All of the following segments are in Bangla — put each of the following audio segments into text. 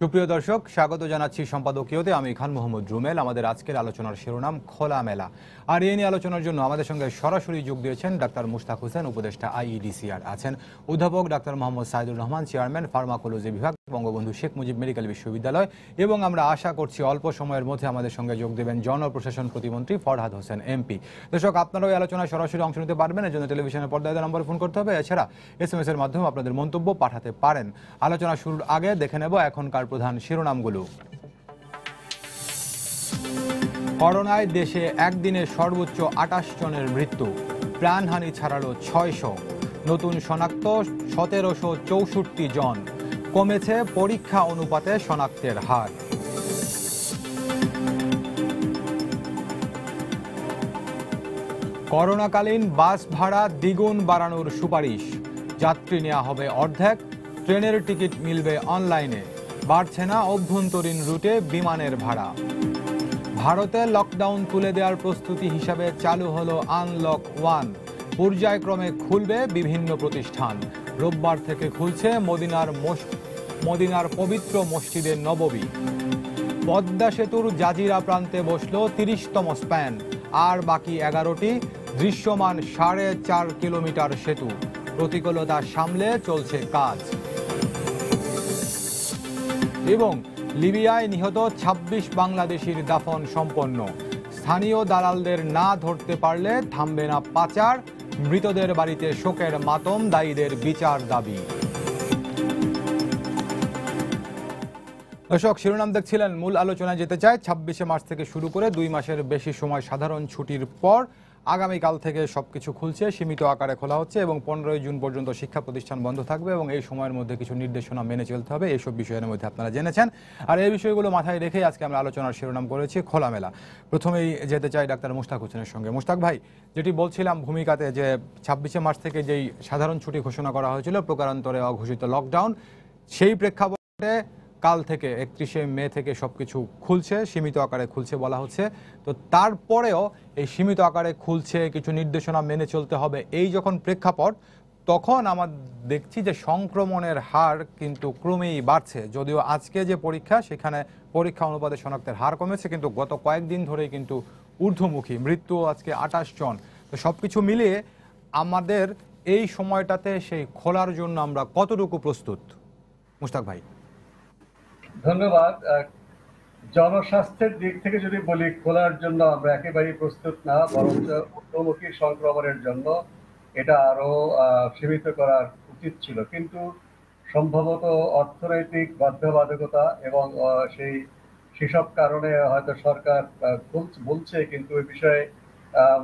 সুপ্রিয় দর্শক, স্বাগত জানাচ্ছি সম্পাদকীয়তে। আমি খান মোহাম্মদ রুমেল। আমাদের আজকের আলোচনার শিরোনাম খোলামেলা। আর এই নিয়ে আলোচনার জন্য আমাদের সঙ্গে সরাসরি যোগ দিয়েছেন ডাক্তার মুশতাক হোসেন, উপদেষ্টা আইইডিসিআর। আছেন অধ্যাপক doctor Mohammad Saidur Rahman, chairman pharmacology বিভাগ, বঙ্গবন্ধু শেখ মুজিব মেডিকেল বিশ্ববিদ্যালয়। এবং আমরা আশা করছি অল্প সময়ের মধ্যে আমাদের সঙ্গে যোগ দেবেন জনপ্রশাসন প্রতিমন্ত্রী ফরহাদ হোসেন এমপি। দর্শক, আপনারাও এই আলোচনায় সরাসরি অংশ নিতে পারবেন। এর জন্য টেলিভিশনের পর্দায় নম্বরে ফোন করতে হবে। এছাড়া SMS এর মাধ্যমে আপনাদের মন্তব্য পাঠাতে পারেন। আলোচনা শুরুর আগে দেখে নেব এখনকার প্রধান শিরোনামগুলো। করোনায় দেশে একদিনে সর্বোচ্চ 28 জনের মৃত্যু, প্রাণহানি ছাড়ালো 600, নতুন শনাক্ত 1764 জন, কমেছে পরীক্ষা অনুপাতে শনাক্তের হার। করোনাকালীন বাস ভাড়া দ্বিগুণ বাড়ানোর সুপারিশ, যাত্রী নেওয়া হবে অর্ধেক, ট্রেনের টিকিট মিলবে অনলাইনে, বাড়ছে না অভ্যন্তরীণ রুটে বিমানের ভাড়া। ভারতে লকডাউন তুলে দেওয়ার প্রস্তুতি হিসাবে চালু হলো আনলক 1, পর্যায়ক্রমে খুলবে বিভিন্ন প্রতিষ্ঠান। রোববার থেকে খুলছে মদিনার পবিত্র মসজিদের নববী। পদ্মা সেতুর জাজিরা প্রান্তে বসল 30তম স্প্যান, আর বাকি 11টি, দৃশ্যমান 4.5 কিলোমিটার সেতু। প্রতিকূলতা সামলে চলছে কাজ। এবং লিবিয়ায় নিহত 26 বাংলাদেশির দাফন সম্পন্ন। স্থানীয় দালালদের না ধরতে পারলে থামবে না পাচার, মৃতদের বাড়িতে শোকের মাতম, দায়ীদের বিচার দাবি। দর্শক, শিরোনাম দেখছিলেন। মূল আলোচনায় যেতে চাই। 26শে মার্চ থেকে শুরু করে 2 মাসের বেশি সময় সাধারণ ছুটির পর আগামীকাল থেকে সবকিছু খুলছে, সীমিত আকারে খোলা হচ্ছে এবং 15ই জুন পর্যন্ত শিক্ষা প্রতিষ্ঠান বন্ধ থাকবে এবং এই সময়ের মধ্যে কিছু নির্দেশনা মেনে চলতে হবে। এইসব বিষয়ের মধ্যে আপনারা জেনেছেন। আর এই বিষয়গুলো মাথায় রেখেই আজকে আমরা আলোচনার শিরোনাম করেছি খোলামেলা। প্রথমেই যেতে চাই ডাক্তার মুশতাক হোসেনের সঙ্গে। মুশতাক ভাই, যেটি বলছিলাম ভূমিকাতে, যে 26শে মার্চ থেকে যেই সাধারণ ছুটি ঘোষণা করা হয়েছিল, প্রকারান্তরে অঘোষিত লকডাউন, সেই প্রেক্ষাপটে কাল থেকে 31শে মে থেকে সবকিছু খুলছে, সীমিত আকারে খুলছে বলা হচ্ছে। তো তারপরেও এই সীমিত আকারে খুলছে, কিছু নির্দেশনা মেনে চলতে হবে, এই যখন প্রেক্ষাপট, তখন আমরা দেখছি যে সংক্রমণের হার কিন্তু ক্রমেই বাড়ছে। যদিও আজকে যে পরীক্ষা, সেখানে পরীক্ষা অনুপাতে শনাক্তের হার কমেছে, কিন্তু গত কয়েকদিন ধরেই কিন্তু ঊর্ধ্বমুখী। মৃত্যু আজকে 28 জন। তো সবকিছু মিলিয়ে আমাদের এই সময়টাতে সেই খোলার জন্য আমরা কতটুকু প্রস্তুত? মুশতাক ভাই। ধন্যবাদ। জনস্বাস্থ্যের দিক থেকে যদি বলি, খোলার জন্য আমরা একেবারেই প্রস্তুত না, বরঞ্চ ঊর্ধ্বমুখী সংক্রমণের জন্য এটা আরো সীমিত করার উচিত ছিল। কিন্তু সম্ভবত অর্থনৈতিক বাধ্যবাধকতা এবং সেসব কারণে হয়তো সরকার বলছে, কিন্তু ওই বিষয়ে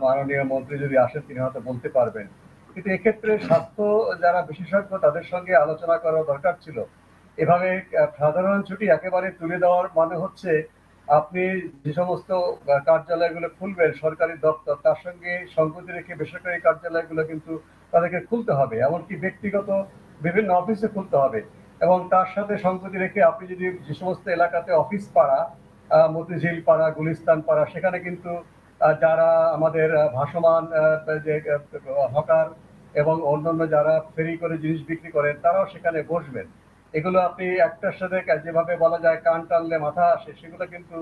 মাননীয় মন্ত্রী যদি আসেন তিনি হয়তো বলতে পারবেন। কিন্তু এক্ষেত্রে স্বাস্থ্য যারা বিশেষজ্ঞ তাদের সঙ্গে আলোচনা করা দরকার ছিল। এভাবে সাধারণ ছুটি একেবারে তুলে দেওয়ার মানে হচ্ছে আপনি যে সমস্ত কার্যালয়গুলো খুলবেন, সরকারি দপ্তর, তার সঙ্গে সঙ্গতি রেখে বেসরকারি কার্যালয়গুলো কিন্তু তাদেরকে খুলতে হবে, এমনকি ব্যক্তিগত বিভিন্ন অফিসে খুলতে হবে। এবং তার সাথে সঙ্গতি রেখে আপনি যদি যে সমস্ত এলাকাতে অফিস পাড়া, মতিঝিল পাড়া, গুলিস্তান পাড়া, সেখানে কিন্তু যারা আমাদের ভাসমান যে হকার এবং অন্যান্য যারা ফেরি করে জিনিস বিক্রি করেন, তারাও সেখানে বসবেন। এগুলো আপনি একটার সাথে যেভাবে বলা যায় কান টানলে মাথা আসে, সেগুলো কিন্তু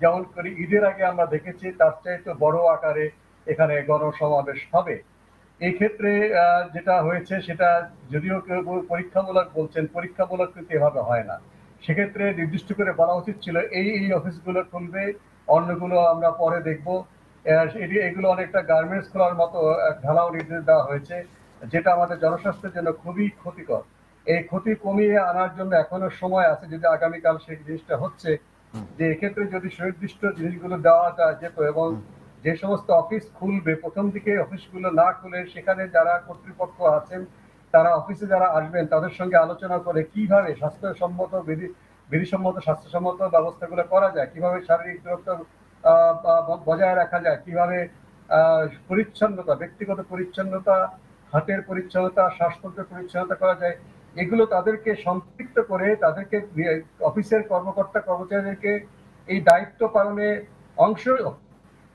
যেমন করে ঈদের আগে আমরা দেখেছি, তার চাইতে বড় আকারে এখানে গণসমাবেশ হবে। এই ক্ষেত্রে যেটা হয়েছে, সেটা যদিও কেউ পরীক্ষামূলক বলছেন, পরীক্ষামূলক কিন্তু এভাবে হয় না। সেক্ষেত্রে নির্দিষ্ট করে বলা উচিত ছিল এই অফিসগুলো খুলবে, অন্যগুলো আমরা পরে দেখবো। এগুলো অনেকটা গার্মেন্টস খোলার মতো ঢালাও নির্দেশ দেওয়া হয়েছে, যেটা আমাদের জনস্বাস্থ্যের জন্য খুবই ক্ষতিকর। এই ক্ষতি কমিয়ে আনার জন্য এখনো সময় আছে, যদি আগামীকাল সেই জিনিসটা হচ্ছে যে এক্ষেত্রে যদি সুনির্দিষ্ট জিনিসগুলো দেওয়া যেত এবং যে সমস্ত অফিস খুলবে, প্রথম দিকে অফিসগুলো না খুলে সেখানে যারা কর্তৃপক্ষ আছেন, তারা অফিসে যারা আসবেন তাদের সঙ্গে আলোচনা করে কিভাবে স্বাস্থ্যসম্মত বিধিসম্মত স্বাস্থ্যসম্মত ব্যবস্থাগুলো করা যায়, কিভাবে শারীরিক দূরত্ব বজায় রাখা যায়, কিভাবে পরিচ্ছন্নতা, ব্যক্তিগত পরিচ্ছন্নতা, হাতের পরিচ্ছন্নতা, শ্বাসতন্ত্রের পরিচ্ছন্নতা করা যায়, এগুলো তাদেরকে সম্পৃক্ত করে তাদেরকে অফিসের কর্মকর্তা কর্মচারীদেরকে এই দায়িত্ব পালনে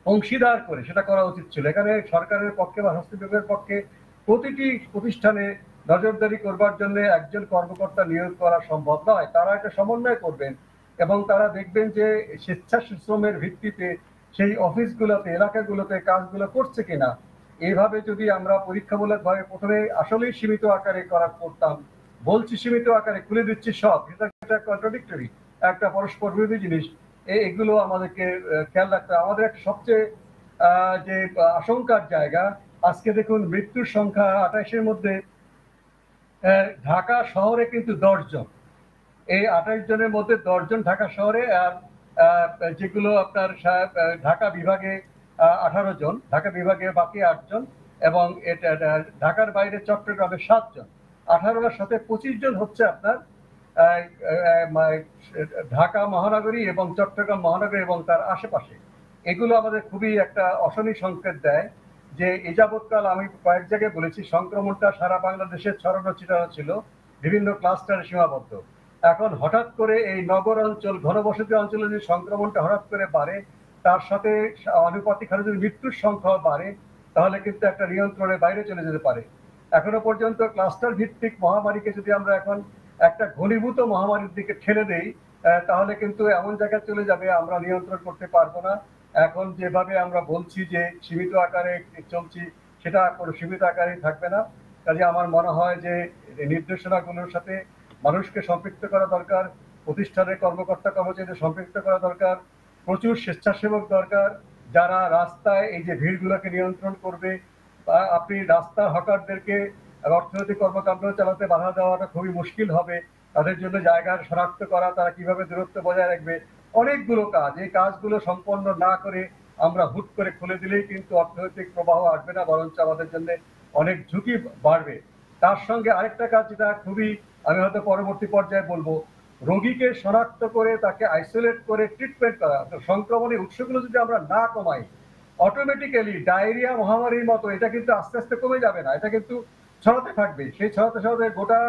অংশীদার করে সেটা করা উচিত ছিল। এখানে সরকারের পক্ষে বা স্বাস্থ্য বিভাগের পক্ষে প্রতিটি প্রতিষ্ঠানে নজরদারি করবার জন্য একজন কর্মকর্তা নিয়োগ করা সম্ভব নয়। তারা একটা সমন্বয় করবেন এবং তারা দেখবেন যে স্বেচ্ছাশ্রমের ভিত্তিতে সেই অফিসগুলোতে, এলাকাগুলোতে কাজগুলো করছে কিনা। এইভাবে যদি আমরা পরীক্ষামূলকভাবে প্রথমে আসলেই সীমিত আকারে করতাম, বলছি সীমিত আকারে, খুলে দিচ্ছি সব, এটা কন্ট্রাডিক্টরি, একটা পরস্পর বিরোধী জিনিস। এগুলো আমাদেরকে খেয়াল রাখতে হবে। আমাদের একটা সবচেয়ে যে আশঙ্কার জায়গা, আজকে দেখুন মৃত্যুর সংখ্যা 28-এর মধ্যে ঢাকা শহরে কিন্তু 10 জন। এই 28 জনের মধ্যে 10 জন ঢাকা শহরে, আর যেগুলো আপনার ঢাকা বিভাগে 18 জন, ঢাকা বিভাগে বাকি 8 জন, এবং এটা ঢাকার বাইরে চট্টগ্রামে 7 জন। 18-এর সাথে 25 জন হচ্ছে আপনার ঢাকা মহানগরী এবং চট্টগ্রাম মহানগরী এবং তার আশেপাশে। এগুলো আমাদের খুবই একটা অশনি সংকেত দেয় যে এ যাবৎকাল আমি কয়েক জায়গায় বলেছি সংক্রমণটা সারা বাংলাদেশে ছড়ানো ছিটানো ছিল, বিভিন্ন ক্লাস্টারে সীমাবদ্ধ। এখন হঠাৎ করে এই নগর অঞ্চল, ঘনবসতি অঞ্চলে যে সংক্রমণটা হঠাৎ করে বাড়ে, তার সাথে আনুপাতিক হারে যদি মৃত্যুর সংখ্যা বাড়ে, তাহলে কিন্তু একটা নিয়ন্ত্রণের বাইরে চলে যেতে পারে। এখনো পর্যন্ত ক্লাস্টার ভিত্তিক মহামারীকে যদি আমরা এখন একটা ঘনীভূত মহামারীর দিকে ঠেলে দেই, তাহলে কিন্তু এমন জায়গায় চলে যাবে আমরা নিয়ন্ত্রণ করতে পারবো না। এখন যেভাবে আমরা বলছি যে সীমিত আকারে চলছি, সেটা কোনো সীমিত আকারে থাকবে না। কাজে আমার মনে হয় যে নির্দেশনাগুলোর সাথে মানুষকে সম্পৃক্ত করা দরকার, প্রতিষ্ঠানের কর্মকর্তা কর্মচারীদের সম্পৃক্ত করা দরকার, প্রচুর স্বেচ্ছাসেবক দরকার যারা রাস্তায় এই যে ভিড়গুলোকে নিয়ন্ত্রণ করবে। আপনি রাস্তার হকারদেরকে অর্থনৈতিক কর্মকাণ্ড চালাতে বাধা দেওয়াটা খুবই মুশকিল হবে। তাদের জন্য জায়গার শনাক্ত করা, তারা কিভাবে দূরত্ব বজায় রাখবে, অনেকগুলো কাজ। এই কাজগুলো সম্পন্ন না করে আমরা হুট করে খুলে দিলেই কিন্তু অর্থনৈতিক প্রবাহ আসবে না, বরঞ্চ আমাদের জন্য অনেক ঝুঁকি বাড়বে। তার সঙ্গে আরেকটা কাজ যেটা খুবই, আমি হয়তো পরবর্তী পর্যায়ে বলবো, রোগীকে শনাক্ত করে তাকে আইসোলেট করে ট্রিটমেন্ট করা। সংক্রমণের উৎসগুলো যদি আমরা না কমাই, অটোমেটিক্যালি ডায়রিয়া মহামারীর মতো এটা কিন্তু আস্তে আস্তে কমে যাবে না, এটা কিন্তু ছড়াতে থাকবে। সেই ছড়াতে ছড়াতে গোটা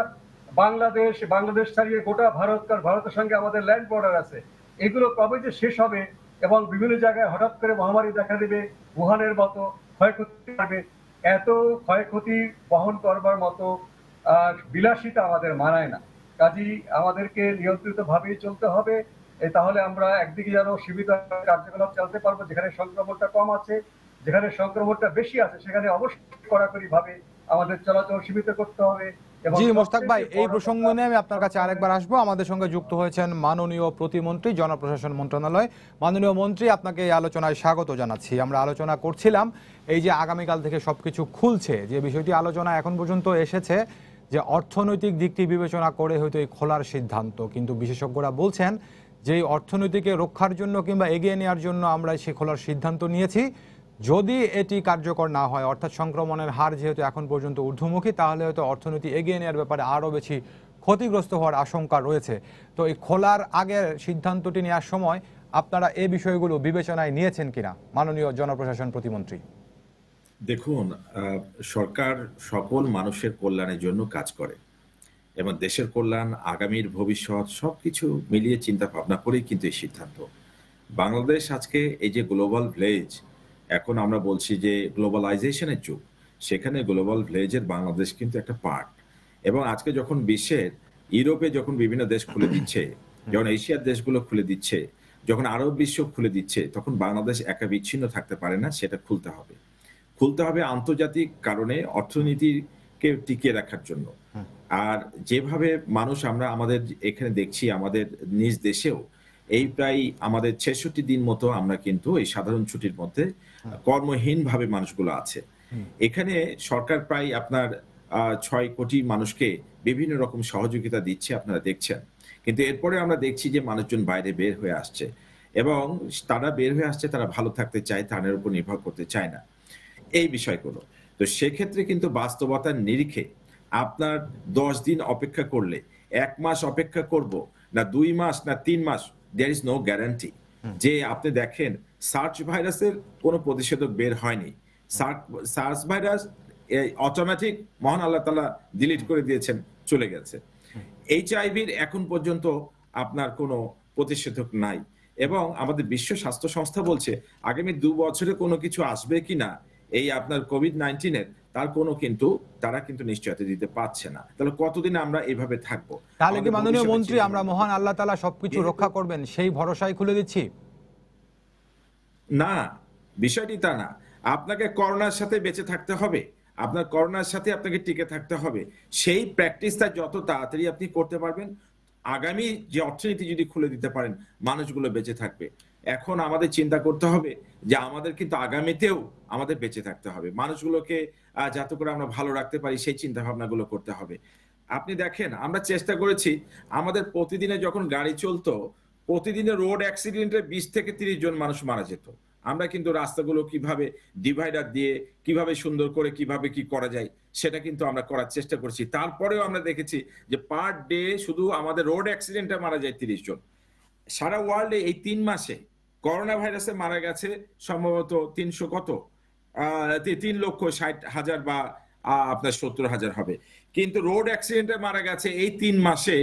বাংলাদেশ ছাড়িয়ে গোটা ভারত, কারণ ভারতের সঙ্গে আমাদের ল্যান্ড বর্ডার আছে। এগুলো কবে যে শেষ হবে এবং বিভিন্ন জায়গায় হঠাৎ করে মহামারী দেখা দেবে উহানের মতো, ক্ষয়ক্ষতি হবে, এত ক্ষয়ক্ষতি বহন করবার মতো বিলাসিতা আমাদের মানায় না। কাজেই আমাদেরকে নিয়ন্ত্রিত ভাবেই চলতে হবে। তাহলে আমরা একদিকে যেন সীমিত কার্যকলাপ চালাতে পারবো, যেখানে সংক্রমণটা কম আছে, যেখানে সংক্রমণটা বেশি আছে সেখানে অবশ্যই কড়াকড়ি ভাবে আমাদের চলাচল সীমিত করতে হবে। জি মোশতাক ভাই, এই প্রসঙ্গ নিয়ে আমি আপনার কাছে আরেকবার আসবো। আমাদের সঙ্গে যুক্ত হয়েছেন মাননীয় প্রতিমন্ত্রী, জনপ্রশাসন মন্ত্রণালয়। মাননীয় মন্ত্রী, আপনাকে এই আলোচনায় স্বাগত জানাচ্ছি। আমরা আলোচনা করছিলাম এই যে আগামীকাল থেকে সবকিছু খুলছে, যে বিষয়টি আলোচনা এখন পর্যন্ত এসেছে যে অর্থনৈতিক দিকটি বিবেচনা করে হয়তো এই খোলার সিদ্ধান্ত, কিন্তু বিশেষজ্ঞরা বলছেন যে অর্থনীতিকে রক্ষার জন্য কিংবা এগিয়ে নেওয়ার জন্য আমরা সেই খোলার সিদ্ধান্ত নিয়েছি। যদি এটি কার্যকর না হয়, অর্থাৎ সংক্রমণের হার যেহেতু এখন পর্যন্ত ঊর্ধ্বমুখী, তাহলে হয়তো অর্থনীতি এগিয়ে নেওয়ার ব্যাপারে আরও বেশি ক্ষতিগ্রস্ত হওয়ার আশঙ্কা রয়েছে। তো এই খোলার আগের সিদ্ধান্তটি নেওয়ার সময় আপনারা এই বিষয়গুলো বিবেচনায় নিয়েছেন কিনা, মাননীয় জনপ্রশাসন প্রতিমন্ত্রী? দেখুন, সরকার সকল মানুষের কল্যাণের জন্য কাজ করে এবং দেশের কল্যাণ, আগামীর ভবিষ্যৎ সবকিছু মিলিয়ে চিন্তা ভাবনা করেই কিন্তু এই সিদ্ধান্ত। বাংলাদেশ আজকে এই যে গ্লোবাল ভিলেজ, এখন আমরা বলছি যে গ্লোবালাইজেশনের যুগ, সেখানে গ্লোবাল ভিলেজের বাংলাদেশ কিন্তু একটা পার্ট। এবং আজকে যখন বিশ্বের, ইউরোপে যখন বিভিন্ন দেশ খুলে দিচ্ছে, যখন এশিয়ার দেশগুলো খুলে দিচ্ছে, যখন আরব বিশ্ব খুলে দিচ্ছে, তখন বাংলাদেশ একা বিচ্ছিন্ন থাকতে পারে না, সেটা খুলতে হবে আন্তর্জাতিক কারণে, অর্থনীতিকে টিকিয়ে রাখার জন্য। আর যেভাবে মানুষ আমরা আমাদের এখানে দেখছি, আমাদের নিজ দেশেও এই প্রায় আমাদের 66 দিন মতো আমরা কিন্তু এই সাধারণ ছুটির মধ্যে কর্মহীন ভাবে মানুষগুলো আছে। এখানে সরকার প্রায় আপনার 6 কোটি মানুষকে বিভিন্ন রকম সহযোগিতা দিচ্ছে, আপনারা দেখছেন। কিন্তু এরপরে আমরা দেখছি যে মানুষজন বাইরে বের হয়ে আসছে এবং তারা বের হয়ে আসছে, তারা ভালো থাকতে চায়, তাদের উপর নির্ভর করতে চায় না এই বিষয়গুলো। তো সেক্ষেত্রে কিন্তু বাস্তবতার নিরিখে আপনার 10 দিন অপেক্ষা করলে, 1 মাস অপেক্ষা করব না 2 মাস না 3 মাস, দেয়ার ইজ নো গ্যারান্টি যে আপনি দেখেন সার্চ ভাইরাসের কোনো প্রতিষেধক বের হয়নি। সার্চ ভাইরাস অটোমেটিক মহান আল্লাহ তাআলা ডিলিট করে দিয়েছেন, চলে গেছে। এইচআইভির এখন পর্যন্ত আপনার কোনো প্রতিষেধক নাই এবং আমাদের বিশ্ব স্বাস্থ্য সংস্থা বলছে আগামী 2 বছরে কোনো কিছু আসবে কিনা এই আপনার কোভিড-19 তার কোনো কিন্তু তারা কিন্তু নিশ্চয়তা দিতে পারছে না। তাহলে কতদিন আমরা এভাবে থাকবো? তাহলে কি আমাদের মাননীয় ভবিষ্যতের মন্ত্রী চিন্তা আমরা ভাবনা মহান করতে আল্লাহ হবে। তাআলা সবকিছু যেহেতু রক্ষা করবেন সেই ভরসায় খুলে দিচ্ছি? না, বিষয়টি তা না। আপনাকে করোনার সাথে বেঁচে থাকতে হবে। আপনার করোনার সাথে আপনাকে টিকে থাকতে হবে। সেই প্র্যাকটিসটা যত তাড়াতাড়ি আপনি করতে পারবেন, আগামী যে অর্থনীতি যদি খুলে দিতে পারেন, মানুষগুলো বেঁচে থাকবে। এখন আমাদের চিন্তা করতে হবে যে আমাদের কিন্তু আগামীতেও আমাদের বেঁচে থাকতে হবে। মানুষগুলোকে যাতে করে আমরা ভালো রাখতে পারি সেই চিন্তা ভাবনাগুলো করতে হবে। আপনি দেখেন আমরা চেষ্টা করেছি আমাদের প্রতিদিনে যখন গাড়ি চলতো, প্রতিদিনে রোড অ্যাক্সিডেন্টে ২০ থেকে ৩০ জন মানুষ মারা যেত। আমরা কিন্তু রাস্তাগুলো কিভাবে ডিভাইডার দিয়ে কিভাবে সুন্দর করে কিভাবে কি করা যায় সেটা কিন্তু আমরা করার চেষ্টা করছি। তারপরেও আমরা দেখেছি যে পার ডে শুধু আমাদের রোড অ্যাক্সিডেন্টে মারা যায় ৩০ জন। সারা ওয়ার্ল্ডে এই ৩ মাসে করোনা ভাইরাসে মারা গেছে সম্ভবত ৩০০ কত ৩,৬০,০০০ বা আপনার ৭০,০০০ হবে। কিন্তু রোড অ্যাক্সিডেন্টে মারা গেছে এই ৩ মাসে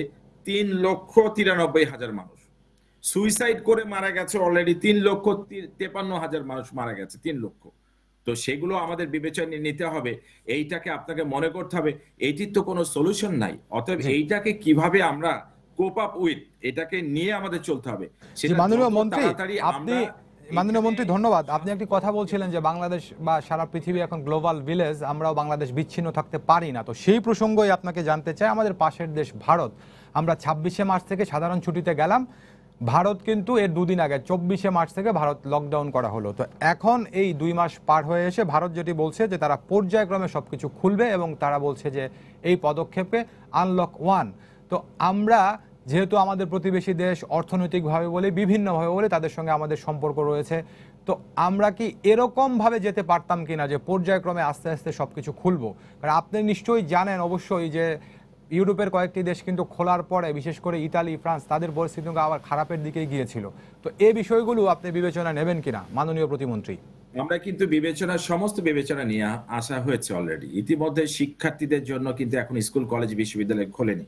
৩,৯৩,০০০ মানুষ। সুইসাইড করে মারা গেছে অলরেডি ৩,৫৩,০০০ মানুষ মারা গেছে, ৩ লক্ষ। তো সেগুলো আমাদের বিবেচনায় নিতে হবে। এইটাকে আপনাকে মনে করতে হবে এটির তো কোনো সলিউশন নাই। অতএব জি। এইটাকে কিভাবে আমরা কোপ আপ উইথ এটাকে নিয়ে আমাদের চলতে হবে। জি, সেটা মাননীয় যত মন্ত্রী তাড়াতাড়ি আপনি আমরা মাননীয় এইখানে মন্ত্রী ধন্যবাদ। আপনি একটি কথা বলছিলেন যে বাংলাদেশ বা সারা পৃথিবী এখন গ্লোবাল ভিলেজ, আমরাও বাংলাদেশ বিচ্ছিন্ন থাকতে পারি না। তো সেই প্রসঙ্গই আপনাকে জানতে চাই, আমাদের পাশের দেশ ভারত, আমরা ২৬শে মার্চ থেকে সাধারণ ছুটিতে গেলাম। ভারত কিন্তু এর দুদিন আগে ২৪শে মার্চ থেকে ভারত লকডাউন করা হলো। তো এখন এই ২ মাস পার হয়ে এসে ভারত যেটি বলছে যে তারা পর্যায়ক্রমে সবকিছু খুলবে এবং তারা বলছে যে এই পদক্ষেপে আনলক 1। তো আমরা যেহেতু আমাদের প্রতিবেশী দেশ, অর্থনৈতিকভাবে বলে বিভিন্নভাবে বলে তাদের সঙ্গে আমাদের সম্পর্ক রয়েছে, তো আমরা কি এরকমভাবে যেতে পারতাম কিনা যে পর্যায়ক্রমে আস্তে আস্তে সবকিছু খুলবো? কারণ আপনি নিশ্চয়ই জানেন অবশ্যই যে ইউরোপের কয়েকটি দেশ কিন্তু খোলার পরে বিশেষ করে ইতালি, ফ্রান্স তাদের পরিস্থিতি আবার খারাপের দিকে গিয়েছিল। তো এই বিষয়গুলো আপনি বিবেচনা নেবেন কিনা মাননীয় প্রতিমন্ত্রী? আমরা কিন্তু সমস্ত বিবেচনা নিয়ে আসা হয়েছে অলরেডি। ইতিমধ্যে শিক্ষার্থীদের জন্য কিন্তু এখন স্কুল, কলেজ, বিশ্ববিদ্যালয় খোলেনি।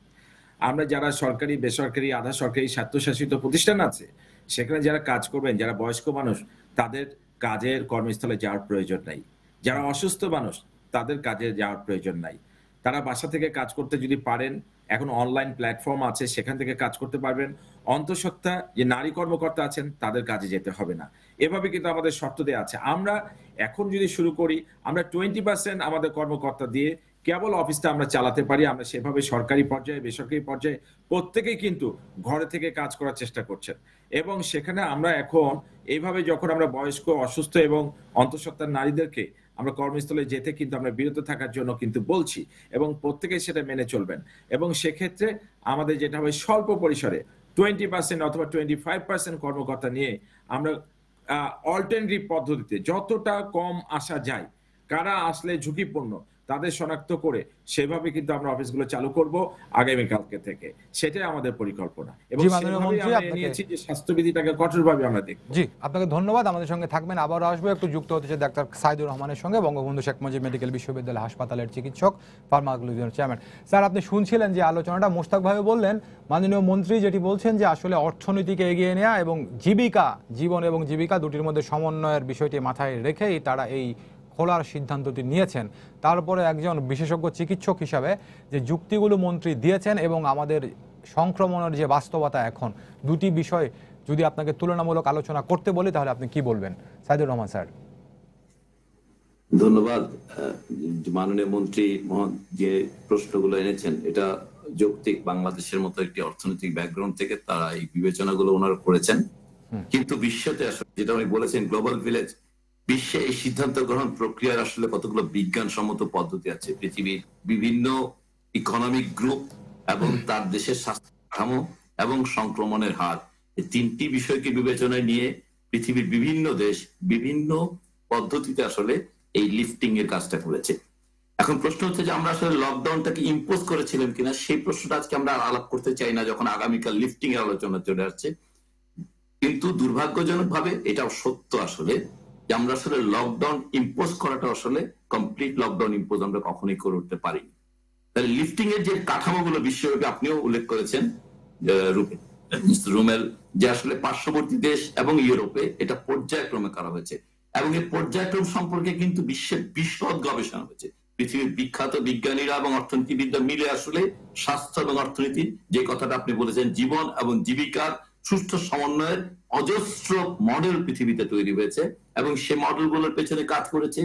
আমরা যারা সরকারি, বেসরকারি, আধা সরকারি, স্বায়ত্তশাসিত প্রতিষ্ঠান আছে সেখানে যারা কাজ করবেন, যারা বয়স্ক মানুষ তাদের কাজের কর্মস্থলে যাওয়ার প্রয়োজন নাই। যারা অসুস্থ মানুষ তাদের কাজে যাওয়ার প্রয়োজন নাই। তারা বাসা থেকে কাজ করতে যদি পারেন, এখন অনলাইন প্ল্যাটফর্ম আছে সেখান থেকে কাজ করতে পারবেন। অন্তঃসত্ত্বা যে নারী কর্মকর্তা আছেন তাদের কাজে যেতে হবে না। এভাবে কিন্তু আমাদের শর্ত দেওয়া আছে। আমরা এখন যদি শুরু করি, আমরা 20% আমাদের কর্মকর্তা দিয়ে কেবল অফিসটা আমরা চালাতে পারি। আমরা সেভাবে সরকারি পর্যায়ে, বেসরকারি পর্যায়ে প্রত্যেকেই কিন্তু ঘরে থেকে কাজ করার চেষ্টা করছেন। এবং সেখানে আমরা এখন এইভাবে যখন আমরা বয়স্ক, অসুস্থ এবং অন্তঃসত্ত্বার নারীদেরকে আমরা কর্মস্থলে যেতে কিন্তু আমরা বিরত থাকার জন্য কিন্তু বলছি এবং প্রত্যেকেই সেটা মেনে চলবেন। এবং সেক্ষেত্রে আমাদের যেটা হবে স্বল্প পরিসরে 20% অথবা 25% কর্মকর্তা নিয়ে আমরা অল্টারনেটিভ পদ্ধতিতে যতটা কম আসা যায়, কারা আসলে ঝুঁকিপূর্ণ তাদের শনাক্ত করে সেভাবে কিন্তু আমরা অফিসগুলো চালু করব আগামীকালকে থেকে। সেটাই আমাদের পরিকল্পনা এবং জি মাননীয় সেভাবেই মন্ত্রী, আমরা নিয়েছি যে স্বাস্থ্যবিধিটাকে কঠোরভাবে আমরা দেখব। জি আপনাকে ধন্যবাদ, আমাদের সঙ্গে থাকবেন। আবারও আসবো, একটু যুক্ত হতে চাই ডাক্তার সাইদুর রহমানের সঙ্গে, বঙ্গবন্ধু শেখ মুজিব মেডিকেল বিশ্ববিদ্যালয় হাসপাতালের চিকিৎসক, ফার্মাকোলজির চেয়ারম্যান। স্যার আপনি শুনছিলেন যে আলোচনাটা, মোশতাক ভাবে বললেন মাননীয় মন্ত্রী যেটি বলছেন যে আসলে অর্থনীতিকে এগিয়ে নেওয়া এবং জীবিকা, জীবন এবং জীবিকা দুটির মধ্যে সমন্বয়ের বিষয়টি মাথায় রেখেই তারা এই খোলার সিদ্ধান্তটি নিয়েছেন। তারপরে একজন বিশেষজ্ঞ চিকিৎসক হিসাবে যে যুক্তিগুলো মন্ত্রী দিয়েছেন এবং আমাদের সংক্রমণের যে বাস্তবতা এখন, দুটি বিষয় যদি আপনাকে তুলনামূলক আলোচনা করতে বলি তাহলে আপনি কি বলবেন? সাইদুর রহমান স্যার। ধন্যবাদ। মাননীয় মন্ত্রী যে প্রশ্নগুলো এনেছেন এটা যৌক্তিক। বাংলাদেশের মতো একটি অর্থনৈতিক ব্যাকগ্রাউন্ড থেকে তারা এই বিবেচনাগুলো ওনারা করেছেন। কিন্তু বিশ্বতে আসলে যেটা উনি বলেছেন গ্লোবাল ভিলেজ, বিশ্বে এই সিদ্ধান্ত গ্রহণ প্রক্রিয়ার আসলে কতগুলো বিজ্ঞানসম্মত পদ্ধতি আছে। পৃথিবীর বিভিন্ন ইকোনমিক গ্রুপ এবং তার দেশের স্বাস্থ্য কাঠামো এবং সংক্রমণের হার, এই তিনটি বিষয়কে বিবেচনায় নিয়ে পৃথিবীর বিভিন্ন দেশ বিভিন্ন পদ্ধতিতে আসলে এই লিফটিং এর কাজটা করেছে। এখন প্রশ্ন হচ্ছে যে আমরা আসলে লকডাউনটাকে ইম্পোজ করেছিলাম কিনা, সেই প্রশ্নটা আজকে আমরা আলাপ করতে চাই না যখন আগামীকাল লিফটিং এর আলোচনা চলে আসছে। কিন্তু দুর্ভাগ্যজনক ভাবে এটাও সত্য আসলে যে আমরা আসলে লকডাউন ইম্পোজ করাটা আসলে কমপ্লিট লকডাউন ইম্পোজ আমরা কখনোই করে উঠতে পারিনি। তাহলে লিফটিং এর যে কাঠামোগুলো বিশ্বব্যাপী আপনিও উল্লেখ করেছেন রুমেল, যে আসলে পার্শ্ববর্তী দেশ এবং ইউরোপে এটা পর্যায়ক্রমে করা হয়েছে। এবং এই পর্যায়ক্রম সম্পর্কে কিন্তু বিশ্বের বিশদ গবেষণা হয়েছে। পৃথিবীর বিখ্যাত বিজ্ঞানীরা এবং অর্থনীতিবিদরা মিলে আসলে স্বাস্থ্য এবং অর্থনীতির যে কথাটা আপনি বলেছেন, জীবন এবং জীবিকার সুষ্ঠু সমন্বয়ের অজস্র মডেল পৃথিবীতে তৈরি হয়েছে এবং সে মডেলগুলোর পেছনে কাজ করেছে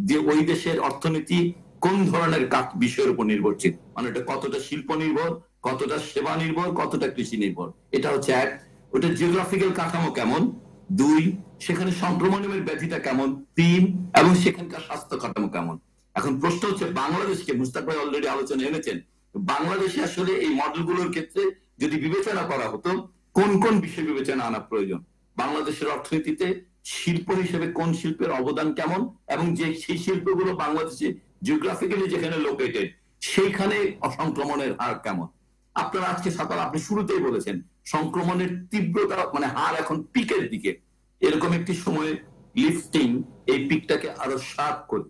যে ওই দেশের অর্থনীতি কোন ধরনের বিষয়ের উপর নির্ভরশীল, মানে এটা কতটা শিল্প নির্ভর, কতটা সেবা নির্ভর, কতটা কৃষি নির্ভর। এটা হচ্ছে এক। ওটা জিওগ্রাফিক্যাল কাঠামো কেমন, দুই, সেখানে সংক্রমণের ব্যাধিটা কেমন, তিন, এবং সেখানকার স্বাস্থ্য কাঠামো কেমন। এখন প্রশ্ন হচ্ছে বাংলাদেশকে, মুস্তাক ভাই অলরেডি আলোচনা এনেছেন, বাংলাদেশে আসলে এই মডেলগুলোর ক্ষেত্রে যদি বিবেচনা করা হতো কোন কোন বিষয় বিবেচনা আনা প্রয়োজন, বাংলাদেশের অর্থনীতিতে শিল্প হিসেবে কোন শিল্পের অবদান কেমন, এবং যে সেই শিল্পগুলো বাংলাদেশে জিওগ্রাফিক্যালি যেখানে লোকেটেড সেইখানে অসংক্রমণের হার কেমন। আপনারা আজকে সকাল আপনি শুরুতেই বলেছেন সংক্রমণের তীব্রতা মানে হার এখন পিকের দিকে, এরকম একটি সময়ে লিফটিং এই পিকটাকে আরো শার্প করে।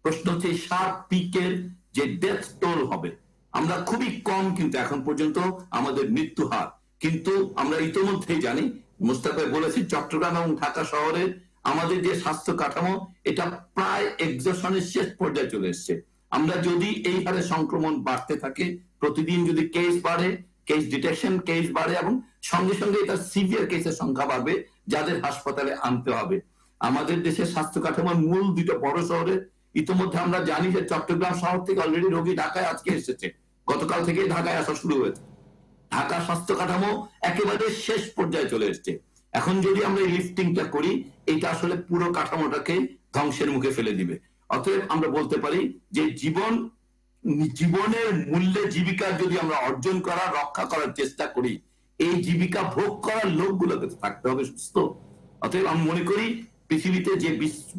প্রশ্ন হচ্ছে এই শার্প পিকের যে ডেথ টোল হবে, আমরা খুবই কম কিন্তু এখন পর্যন্ত আমাদের মৃত্যু হার, কিন্তু আমরা ইতিমধ্যেই জানি, মুস্তাক ভাই বলেছি, চট্টগ্রাম এবং ঢাকা শহরে আমাদের যে স্বাস্থ্য কাঠামো এটা প্রায় এক্সশনের শেষ পর্যায়ে চলে এসছে। আমরা যদি এই হারে সংক্রমণ বাড়তে থাকে, প্রতিদিন যদি কেস বাড়ে, কেস ডিটেকশন কেস বাড়ে, এবং সঙ্গে সঙ্গে এটা সিভিয়ার কেসের সংখ্যা বাড়বে যাদের হাসপাতালে আনতে হবে। আমাদের দেশের স্বাস্থ্য কাঠামোর মূল দুটো বড় শহরে ইতিমধ্যে আমরা জানি যে চট্টগ্রাম শহর থেকে অলরেডি রোগী ঢাকায় আজকে এসেছে, গতকাল থেকে ঢাকায় আসা শুরু হয়েছে। ঢাকা স্বাস্থ্য কাঠামো একেবারে শেষ পর্যায়ে চলে এসছে। এখন যদি আমরা এই লিফটিংটা করি, এটা আসলে পুরো কাঠামোটাকে ধ্বংসের মুখে ফেলে দিবে। অতএব আমরা বলতে পারি যে জীবনের মূল্যে জীবিকা যদি আমরা অর্জন করার রক্ষা করার চেষ্টা করি, এই জীবিকা ভোগ করার লোকগুলোকে থাকতে হবে সুস্থ। অতএব আমি মনে করি পৃথিবীতে যে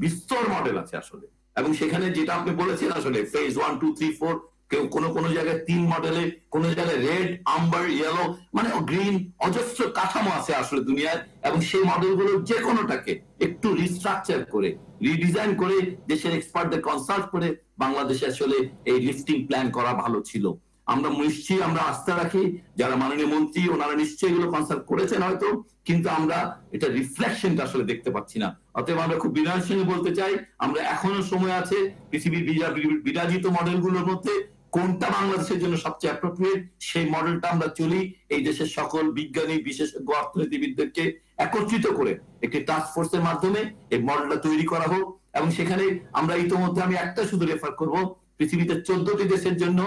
বিস্তর মডেল আছে আসলে, এবং সেখানে যেটা আপনি বলেছেন আসলে ফেজ 1, 2, 3, 4, কেউ কোনো জায়গায় 3 মডেলে, কোন জায়গায় রেড, আম্বার, ইয়েলো, মানে গ্রিন, অজস্র কাঠামো আছে আসলে দুনিয়ায়, এবং সেই মডেলগুলো যে কোনোটাকে একটু রিস্ট্রাকচার করে, রিডিজাইন করে, দেশের এক্সপার্টদের কনসাল্ট করে বাংলাদেশে আসলে এই লিফটিং প্ল্যান করা ভালো ছিল। আমরা নিশ্চয়ই আমরা আস্থা রাখি যারা মাননীয় মন্ত্রী, ওনারা নিশ্চয়ই এগুলো কনসাল্ট করেছেন হয়তো, কিন্তু আমরা এটা রিফ্লেকশনটা আসলে দেখতে পাচ্ছি না। অতএব আমরা খুব বিনয়ের সঙ্গে বলতে চাই, আমরা এখনো সময় আছে পৃথিবীর বিরাজিত মডেলগুলোর মধ্যে কোনটা বাংলাদেশের জন্য সবচেয়ে অ্যাপ্রোপ্রিয়েট, সেই মডেলটা আমরা চলি। এই দেশের সকল বিজ্ঞানী, বিশেষজ্ঞ, অর্থনীতিবিদদেরকে একত্রিত করে একটি টাস্ক ফোর্সের মাধ্যমে এই মডেলটা তৈরি করা হোক, এবং সেখানে আমরা ইতিমধ্যে আমি একটা শুধু রেফার করব, পৃথিবীতে 14টি দেশের জন্য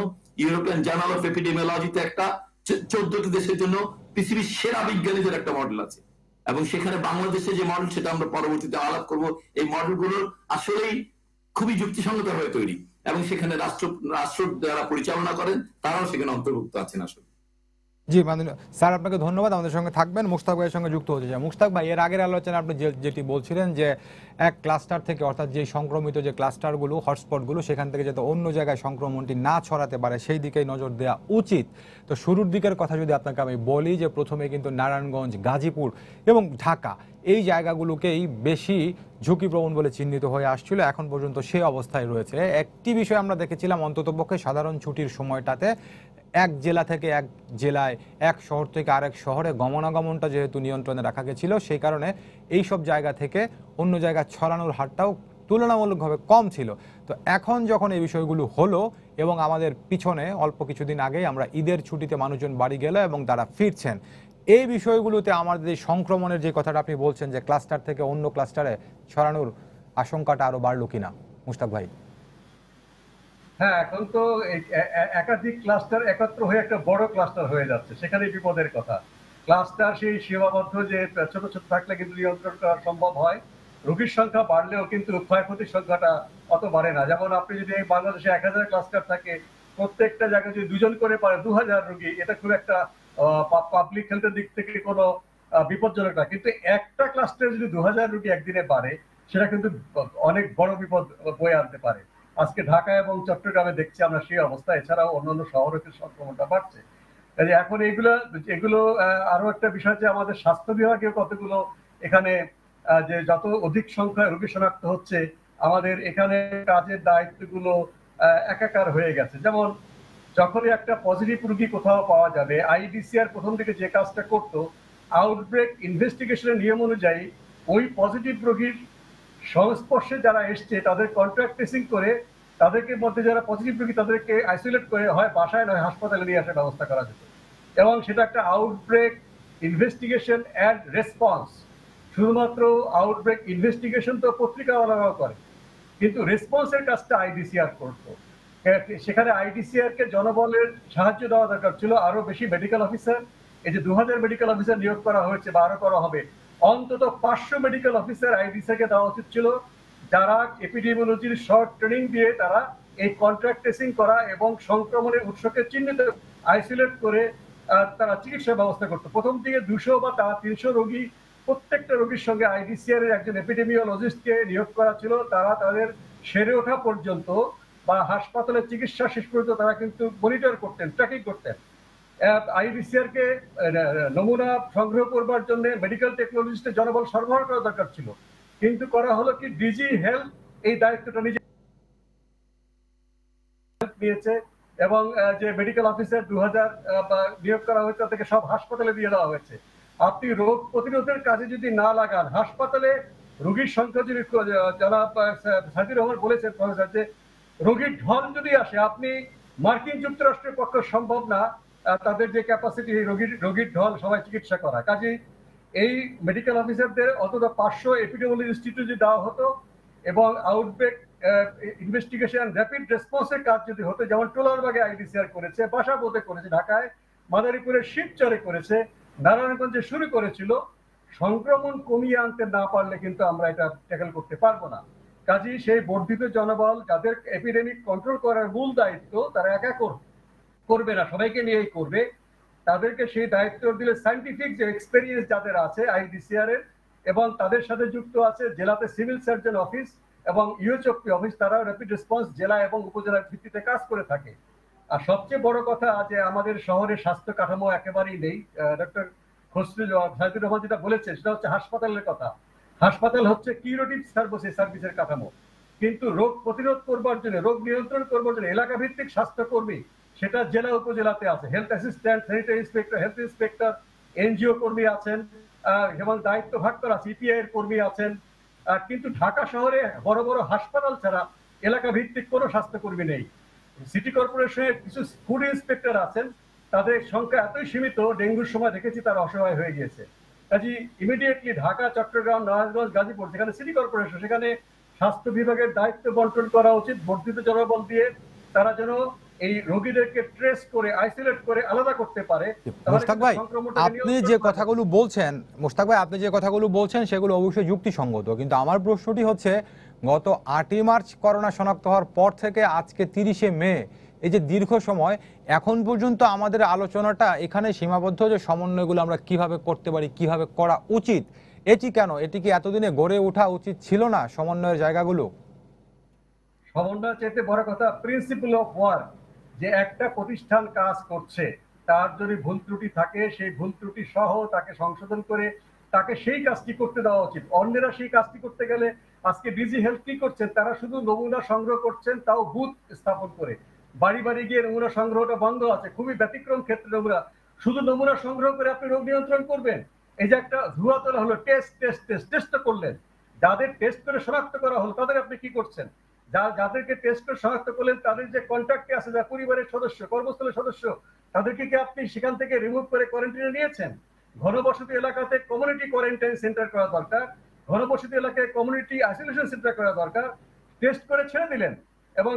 ইউরোপিয়ান জার্নাল অফ এপিডেমিওলজিতে একটা 14টি দেশের জন্য পৃথিবীর সেরা বিজ্ঞানীদের একটা মডেল আছে, এবং সেখানে বাংলাদেশে যে মডেল সেটা আমরা পরবর্তীতে আলাপ করব। এই মডেলগুলো আসলেই খুবই যুক্তিসঙ্গত হয়ে তৈরি, এবং সেখানে রাষ্ট্র যারা পরিচালনা করেন তারাও সেখানে অন্তর্ভুক্ত আছেন আসলে। জি মাননীয় স্যার, আপনাকে ধন্যবাদ, আমাদের সঙ্গে থাকবেন। মুস্তাক ভাইয়ের সঙ্গে যুক্ত হতে চাই। মুস্তাক ভাই, এর আগের আলোচনা আপনি যেটি বলছিলেন যে এক ক্লাস্টার থেকে, অর্থাৎ যে সংক্রমিত যে ক্লাস্টারগুলো, হটস্পটগুলো, সেখান থেকে যাতে অন্য জায়গায় সংক্রমণটি না ছড়াতে পারে সেই দিকেই নজর দেওয়া উচিত। তো শুরুর দিকের কথা যদি আপনাকে আমি বলি, যে প্রথমে কিন্তু নারায়ণগঞ্জ, গাজীপুর এবং ঢাকা এই জায়গাগুলোকেই বেশি ঝুঁকিপ্রবণ বলে চিহ্নিত হয়ে আসছিল, এখন পর্যন্ত সেই অবস্থায় রয়েছে। একটি বিষয় আমরা দেখেছিলাম, অন্ততপক্ষে সাধারণ ছুটির সময়টাতে এক জেলা থেকে এক জেলায়, এক শহর থেকে আরেক শহরে গমনাগমনটা যেহেতু নিয়ন্ত্রণে রাখা গেছিল, সেই কারণে এই সব জায়গা থেকে অন্য জায়গায় ছড়ানোর হারটাও তুলনামূলকভাবে কম ছিল। তো এখন যখন এই বিষয়গুলো হলো, এবং আমাদের পিছনে অল্প কিছুদিন আগেই আমরা ঈদের ছুটিতে মানুষজন বাড়ি গেল এবং তারা ফিরছেন, এই বিষয়গুলোতে আমাদের এই সংক্রমণের যে কথাটা আপনি বলছেন যে ক্লাস্টার থেকে অন্য ক্লাস্টারে ছড়ানোর আশঙ্কাটা আরো বাড়লো কিনা, মুস্তাক ভাই? হ্যাঁ, এখন তো একাধিক ক্লাস্টার একত্র হয়ে একটা বড় ক্লাস্টার হয়ে যাচ্ছে, সেখানে বিপদের কথা। ক্লাস্টার সেই সীমাবদ্ধ যে ছোট ছোট থাকলে কিন্তু নিয়ন্ত্রণ করা সম্ভব হয়, রোগীর সংখ্যা বাড়লেও কিন্তু ক্ষয়ক্ষতির সংখ্যাটা অত বাড়ে না। যেমন আপনি যদি বাংলাদেশে 1000 ক্লাস্টার থাকে, প্রত্যেকটা জায়গায় যদি 2 জন করে পারে 2000 রোগী, এটা খুব একটা পাবলিক হেলথের দিক থেকে কোনো বিপজ্জনক না। কিন্তু একটা ক্লাস্টারে যদি 2000 রোগী একদিনে বাড়ে, সেটা কিন্তু অনেক বড় বিপদ বয়ে আনতে পারে। আজকে ঢাকা এবং চট্টগ্রামে দেখছি আমরা সেই অবস্থা, এছাড়াও অন্যান্য শহরে সংক্রমণটা বাড়ছে। এখন এগুলো আরো একটা বিষয় যে আমাদের স্বাস্থ্য বিভাগে কতগুলো এখানে যে যত অধিক সংখ্যায় রোগী শনাক্ত হচ্ছে, আমাদের এখানে কাজের দায়িত্বগুলো একাকার হয়ে গেছে। যেমন যখনই একটা পজিটিভ রোগী কোথাও পাওয়া যাবে, আইডিসিআর প্রথম দিকে যে কাজটা করতো, আউটব্রেক ইনভেস্টিগেশনের নিয়ম অনুযায়ী ওই পজিটিভ রোগীর সংস্পর্শে যারা এসছে তাদের কন্ট্রাক্ট ট্রেসিং করে তাদেরকে মধ্যে যারা পজিটিভ রোগী তাদেরকে আইসোলেট করে হয় বাসায় নয় হাসপাতালে নিয়ে আসার ব্যবস্থা করা যেত, এবং সেটা একটা আউটব্রেক ইনভেস্টিগেশন অ্যান্ড রেসপন্স। শুধুমাত্র আউটব্রেক ইনভেস্টিগেশন তো পত্রিকাওয়ালারাও করে, কিন্তু রেসপন্সের কাজটা আইডিসিআর করতো। সেখানে আইডিসিআর কে জনবলের সাহায্য দেওয়া দরকার ছিল, আরো বেশি মেডিকেল অফিসার। এই যে 2000 মেডিকেল অফিসার নিয়োগ করা হয়েছে বা আরো করা হবে, অন্তত 500 মেডিকেল অফিসার আইডিসিআর কে দেওয়া উচিত ছিল, যারা এপিডেমিওলজির শর্ট ট্রেনিং দিয়ে তারা এই কন্ট্রাক্ট ট্রেসিং করা এবং সংক্রমণের উৎসকে চিহ্নিত আইসোলেট করে তারা চিকিৎসা ব্যবস্থা করতো। প্রথম দিকে 200 বা 300 রোগী, প্রত্যেকটা রোগীর সঙ্গে আইডিসিআর এর একজন এপিডেমিওলজিস্টকে নিয়োগ করা ছিল। তারা তাদের সেরে ওঠা পর্যন্ত বা হাসপাতালের চিকিৎসা শেষ পর্যন্ত তারা কিন্তু মনিটর করতেন, ট্র্যাকিং করতেন। আইডিসিআর কে নমুনা সংগ্রহ করবার জন্য মেডিকেল টেকনোলজিস্টের জনবল সরবরাহ করা দরকার ছিল, কিন্তু করা হলো কি ডিজি হেলথ এই দায়িত্বটা নিজে নিয়েছে, এবং যে মেডিকেল অফিসার 2000 নিয়োগ করা হয়েছে তাদেরকে সব হাসপাতালে দিয়ে দেওয়া হয়েছে। আপনি রোগ প্রতিরোধের কাজে যদি না লাগান, হাসপাতালে রোগীর সংখ্যা যদি জনাব সাইদুর রহমান বলেছেন প্রফেসর, যে রোগীর ঢল যদি আসে, আপনি মার্কিন যুক্তরাষ্ট্রের পক্ষে সম্ভব না তাদের যে ক্যাপাসিটি রোগীর ঢল সবাই চিকিৎসা করা। কাজে এই মেডিকেল অফিসারদের অন্তত 500 এপিডেমিওলজি ইনস্টিটিউট যদি দেওয়া হতো, এবং আউটব্রেক ইনভেস্টিগেশন র্যাপিড রেসপন্সের কাজ যদি হতো, যেমন টোলারবাগে আইডিসিআর করেছে, বাসাবোতে করেছে, ঢাকায় মাদারীপুরে শিবচরে করেছে, নারায়ণগঞ্জে শুরু করেছিল, সংক্রমণ কমিয়ে আনতে না পারলে কিন্তু আমরা এটা ট্যাকেল করতে পারবো না। কাজেই সেই বর্ধিত জনবল যাদের এপিডেমিক কন্ট্রোল করার মূল দায়িত্ব, তারা একা করবে না, সবাইকে নিয়েই করবে। তাদেরকে সেই দায়িত্ব দিলে সায়েন্টিফিক যে এক্সপেরিয়েন্স যাদের আছে আইডিসিআর এর, এবং তাদের সাথে যুক্ত আছে জেলাতে সিভিল সার্জন অফিস এবং ইউএচওপি অফিস, তারা র্যাপিড রেসপন্স জেলা এবং উপজেলার ভিত্তিতে কাজ করে থাকে। আর সবচেয়ে বড় কথা যে আমাদের শহরের স্বাস্থ্য কাঠামো একেবারেই নেই। ডক্টর সাইদুর রহমান যেটা বলেছেন সেটা হচ্ছে হাসপাতালের কথা। হাসপাতাল হচ্ছে কিউরেটিভ সার্ভিসের কাঠামো, কিন্তু রোগ প্রতিরোধ করবার জন্য, রোগ নিয়ন্ত্রণ করবার জন্য এলাকা ভিত্তিক স্বাস্থ্যকর্মী সেটা জেলা উপজেলাতে আছে, health assistant, sanitary inspector, health inspector, NGO কর্মী আছেন, যেমন দায়িত্ব ভাগ করা সিপিআই এর কর্মী আছেন। কিন্তু ঢাকা শহরে বড় বড় হাসপাতাল ছাড়া এলাকা ভিত্তিক কোনো স্বাস্থ্যকর্মী নেই। সিটি কর্পোরেশনের কিছু ফুড ইন্সপেক্টর আছেন, তাদের সংখ্যা এতই সীমিত, ডেঙ্গুর সময় দেখেছি তারা অসহায় হয়ে গিয়েছে। কাজে ইমিডিয়েটলি ঢাকা, চট্টগ্রাম, নারায়ণগঞ্জ, গাজীপুর যেখানে সিটি কর্পোরেশন, সেখানে স্বাস্থ্য বিভাগের দায়িত্ব বন্টন করা উচিত বর্ধিত জনবল দিয়ে। তারা যেন এই রোগীদেরকে ট্রেস করে আইসোলেট করে আলাদা করতে পারে। মুশতাক ভাই, আপনি যে কথাগুলো বলছেন সেগুলো অবশ্যই যুক্তিসঙ্গত, কিন্তু আমার প্রশ্নটি হচ্ছে গত 8ই মার্চ করোনা শনাক্ত হওয়ার পর থেকে আজকে 30শে মে, এই যে দীর্ঘ সময়, এখন পর্যন্ত আমাদের আলোচনাটা এখানে সীমাবদ্ধ যে সমন্বয়গুলো আমরা কিভাবে করতে পারি, কিভাবে করা উচিত, এটি কেন? এটি কি এতদিনে গড়ে ওঠা উচিত ছিল না সমন্বয়ের জায়গাগুলো? সমন্বয় চাইতে বড় কথা প্রিন্সিপাল অফ ওয়ার্ক, যে একটা প্রতিষ্ঠান কাজ করছে, তার যদি ভুল ত্রুটি থাকে সেই ভুল ত্রুটি সহ তাকে সংশোধন করে তাকে সেই কাজটি করতে দেওয়া উচিত। অন্যেরা সেই কাজটি করতে গেলে, আজকে ডিজি হেলথ কি করছেন, তারা শুধু নমুনা সংগ্রহ করছেন, তাও বুথ স্থাপন করে। বাড়ি বাড়ি গিয়ে নমুনা সংগ্রহটা বন্ধ আছে, খুবই ব্যতিক্রম ক্ষেত্রে নমুনা। শুধু নমুনা সংগ্রহ করে আপনি রোগ নিয়ন্ত্রণ করবেন? এই যে একটা ধুয়া তোলা হলো, টেস্ট করলেন, যাদের টেস্ট করে শনাক্ত করা হলো তাদের আপনি কি করছেন? যাদেরকে টেস্ট করে শনাক্ত করলেন তাদের যে কন্ট্যাক্টে আছে, যারা পরিবারের সদস্য, কর্মস্থলের সদস্য, তাদেরকে কি আপনি সেখান থেকে রিমুভ করে কোয়ারেন্টাইনে নিয়েছেন? ঘনবসতি এলাকাতে কমিউনিটি কোয়ারেন্টাইন সেন্টার করা দরকার, ঘনবসতি এলাকায় কমিউনিটি আইসোলেশন সেন্টার করা দরকার। টেস্ট করে ছেড়ে দিলেন, এবং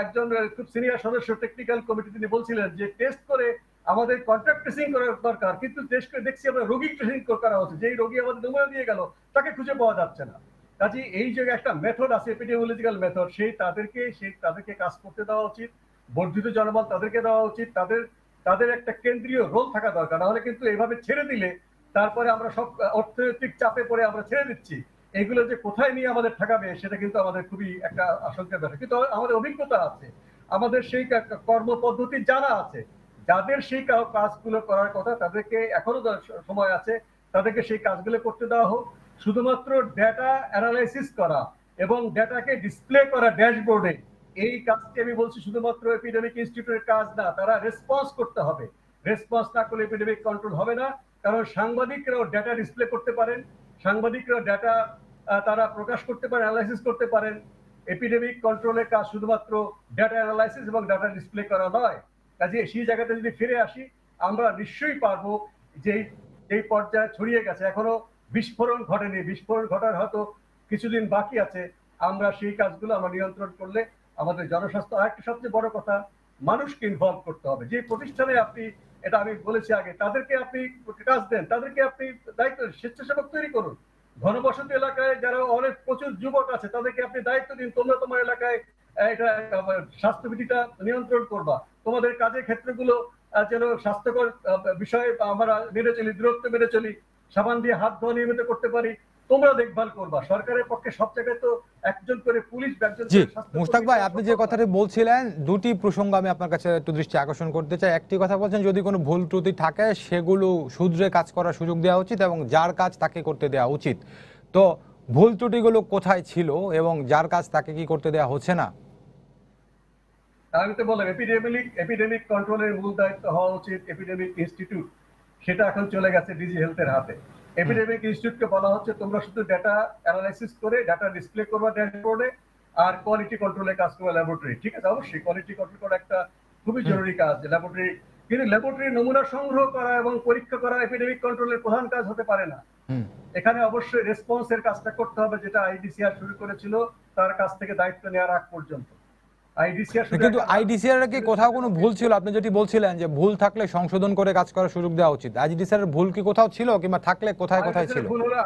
একজন খুব সিনিয়র সদস্য টেকনিক্যাল কমিটি তিনি বলছিলেন যে টেস্ট করে আমাদের কন্ট্যাক্ট ট্রেসিং করা দরকার, কিন্তু টেস্ট করে দেখছি আমরা রোগী ট্রেসিং করা হচ্ছে, যেই রোগী আমাদের নমুনা দিয়ে গেল তাকে খুঁজে পাওয়া যাচ্ছে না। কাজে এই যে একটা মেথড আছে এপিডেমিওলজিক্যাল মেথড, তাদেরকে কাজ করতে দেওয়া উচিত, বর্ধিত জনবল তাদেরকে দেওয়া উচিত, তাদের একটা কেন্দ্রীয় রোল থাকা দরকার। নাহলে কিন্তু এইভাবে ছেড়ে দিলে তারপরে আমরা সব অর্থনৈতিক চাপে পড়ে আমরা ছেড়ে দিচ্ছি, এগুলো যে কোথায় নিয়ে আমাদের ঠেকাবে সেটা কিন্তু আমাদের খুবই একটা আশঙ্কার ব্যাপার। কিন্তু আমাদের অভিজ্ঞতা আছে, আমাদের সেই কর্মপদ্ধতি জানা আছে, যাদের সেই কাজগুলো করার কথা তাদেরকে এখনো সময় আছে, তাদেরকে সেই কাজগুলো করতে দেওয়া হোক। শুধুমাত্র ডেটা অ্যানালাইসিস করা এবং ডেটাকে ডিসপ্লে করা ড্যাশবোর্ডে, এই কাজটি আমি বলছি শুধুমাত্র এপিডেমিক ইনস্টিটিউটের কাজ না, তারা রেসপন্স করতে হবে। রেসপন্স না করলে এপিডেমিক কন্ট্রোল হবে না, কারণ সাংবাদিকরাও ডেটা ডিসপ্লে করতে পারেন, সাংবাদিকরাও ডেটা তারা প্রকাশ করতে পারেন, অ্যানালাইসিস করতে পারেন। এপিডেমিক কন্ট্রোলের কাজ শুধুমাত্র ডাটা অ্যানালাইসিস এবং ডাটা ডিসপ্লে করা নয়। কাজে সেই জায়গাতে যদি ফিরে আসি, আমরা নিশ্চয়ই পারবো যেই পর্যায়ে ছড়িয়ে গেছে, এখনো বিস্ফোরণ ঘটেনি, বিস্ফোরণ ঘটার হয়তো কিছুদিন বাকি আছে। আমরা সেই কাজগুলো আমরা নিয়ন্ত্রণ করলে আমাদের জনস্বাস্থ্য, আরেকটা সবচেয়ে বড় কথা, মানুষকে ইনভলভ করতে হবে। যে প্রতিষ্ঠানে আপনি, এটা আমি বলেছি আগে, তাদেরকে আপনি কাজ দেন, তাদেরকে আপনি দায়িত্ব, স্বেচ্ছাসেবক তৈরি করুন। ঘনবসতি এলাকায় যারা অনেক প্রচুর যুবক আছে, তাদেরকে আপনি দায়িত্ব দিন, তোমরা তোমার এলাকায় এটা স্বাস্থ্যবিধিটা নিয়ন্ত্রণ করবা। তোমাদের কাজের ক্ষেত্রগুলো যেন স্বাস্থ্যকর বিষয়ে আমরা মেনে চলি, দূরত্ব মেনে চলি, সাবান দিয়ে হাত ধোয়া নিয়মিত করতে পারি, তোমরা দেখভাল করবা। সরকারের পক্ষে সব জায়গায় তো একজন করে পুলিশ, একজন জি মুশতাক ভাই, আপনি যে কথাটি বলছিলেন, দুটি প্রসঙ্গ আমি আপনার কাছে একটু দৃষ্টি আকর্ষণ করতে চাই। একটি কথা বলছেন, যদি কোনো ভুল ত্রুটি থাকে সেগুলো শুধরে কাজ করার সুযোগ দেওয়া উচিত এবং যার কাজ তাকে করতে দেওয়া উচিত। তো ভুল ত্রুটিগুলো কোথায় ছিল এবং যার কাজ তাকে কি করতে দেওয়া হচ্ছে না? আমি তো বললাম, এপিডেমিক কন্ট্রোলের মূল দায়িত্ব হওয়া উচিত এপিডেমিক ইনস্টিটিউট, সেটা এখন চলে গেছে ডিজি হেলথের হাতে। এপিডেমিক ইনস্টিটিউটকে বলা হচ্ছে তোমরা শুধু ডাটা অ্যানালাইসিস করে ডাটা ডিসপ্লে করবা ড্যাশবোর্ডে, আর কোয়ালিটি কন্ট্রোলের কাজ করবা ল্যাবরেটরি। ঠিক আছে, অবশ্যই কোয়ালিটি কন্ট্রোল করা একটা খুবই জরুরি কাজ ল্যাবরেটরি, কিন্তু ল্যাবরেটরি নমুনা সংগ্রহ করা এবং পরীক্ষা করা এপিডেমিক কন্ট্রোলের প্রধান কাজ হতে পারে না। এখানে অবশ্যই রেসপন্সের কাজটা করতে হবে, যেটা আইডিসিআর শুরু করেছিল তার কাছ থেকে দায়িত্ব নেওয়ার আগ পর্যন্ত। কিন্তু আইডিসিআর কি কোথাও কোনো ভুল ছিল? আপনি যেটি বলছিলেন যে ভুল থাকলে সংশোধন করে কাজ করার সুযোগ দেওয়া উচিত, আইডিসিআর এর ভুল কি কোথাও ছিল, কিংবা থাকলে কোথায় কোথায় ছিল? ভুল হলো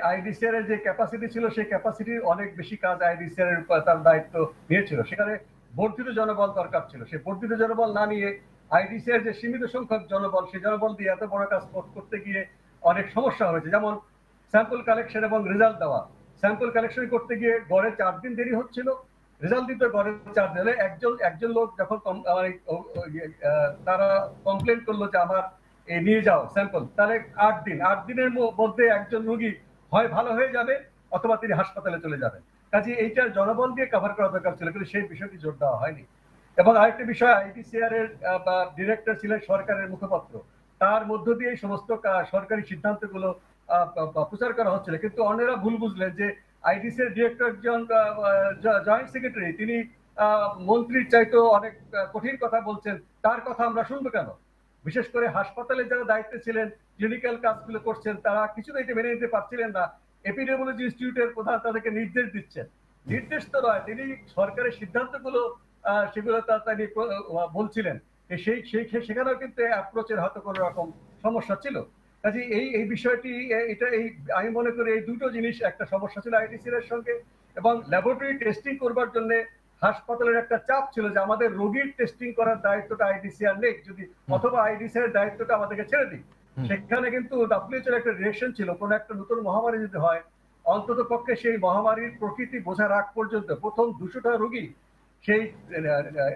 আইডিসিআর এর যে ক্যাপাসিটি ছিল, সেই ক্যাপাসিটির অনেক বেশি কাজ আইডিসিআর এর উপর তার দায়িত্ব নিয়েছিল। সেখানে বর্ধিত জনবল দরকার ছিল, সেই বর্ধিত জনবল না নিয়ে আইডিসিআর যে সীমিত সংখ্যক জনবল, সেই জনবল দিয়ে এত বড় কাজ করতে গিয়ে অনেক সমস্যা হয়েছে। যেমন স্যাম্পল কালেকশন এবং রেজাল্ট দেওয়া। স্যাম্পল কালেকশন করতে গিয়ে গড়ে 4 দিন দেরি হচ্ছিল, রেজাল্ট দিতে গড়ে 4 দিন। একজন লোক যখন তারা কমপ্লেন করলো যে আমার নিয়ে যাও স্যাম্পল, তাহলে 8 দিনের মধ্যে একজন রোগী হয় ভালো হয়ে যাবে অথবা তিনি হাসপাতালে চলে যাবেন। কাজে এইটার জনবল দিয়ে কভার করা দরকার ছিল, কিন্তু সেই বিষয়টি জোর দেওয়া হয়নি। এবং আরেকটি বিষয়, আইডিসিআর এর ডিরেক্টর ছিলেন সরকারের মুখপাত্র, তার মধ্য দিয়ে সমস্ত সরকারি সিদ্ধান্তগুলো প্রচার করা হচ্ছিল। কিন্তু অন্যরা ভুল বুঝলেন যে আইডিসিআর ডিরেক্টর একজন জয়েন্ট সেক্রেটারি, তিনি মন্ত্রীর চাইতেও অনেক কঠিন কথা বলছেন, তার কথা আমরা শুনবো কেন? বিশেষ করে হাসপাতালে যারা দায়িত্বে ছিলেন, ক্লিনিক্যাল কাজগুলো করছেন, তারা কিছুতেই এটা মেনে নিতে পারছিলেন না। এপিডেমিওলজি ইনস্টিটিউটের প্রধান তাদেরকে নির্দেশ দিচ্ছেন, নির্দেশ তো নয়, তিনি সরকারের সিদ্ধান্তগুলো সেগুলো তিনি বলছিলেন। সেখানেও কিন্তু অ্যাপ্রোচের হয়তো কোনো রকম সমস্যা ছিল। কাজে এই বিষয়টি, এটা আমি মনে করি এই দুটো জিনিস একটা সমস্যা ছিল আইডিসিআর এর সঙ্গে। এবং ল্যাবরেটরি টেস্টিং করবার জন্য হাসপাতালের একটা চাপ ছিল যে আমাদের রোগীর টেস্টিং করার দায়িত্বটা আইডিসিআর নেই, যদি অথবা আইডিসিআর এর দায়িত্বটা আমাদেরকে ছেড়ে দিই। সেখানে কিন্তু ডব্লিউএইচওর একটা ডিরেকশন ছিল, কোন একটা নতুন মহামারী যদি হয়, অন্তত পক্ষে সেই মহামারীর প্রকৃতি বোঝার আগ পর্যন্ত প্রথম 200টা রোগী সেই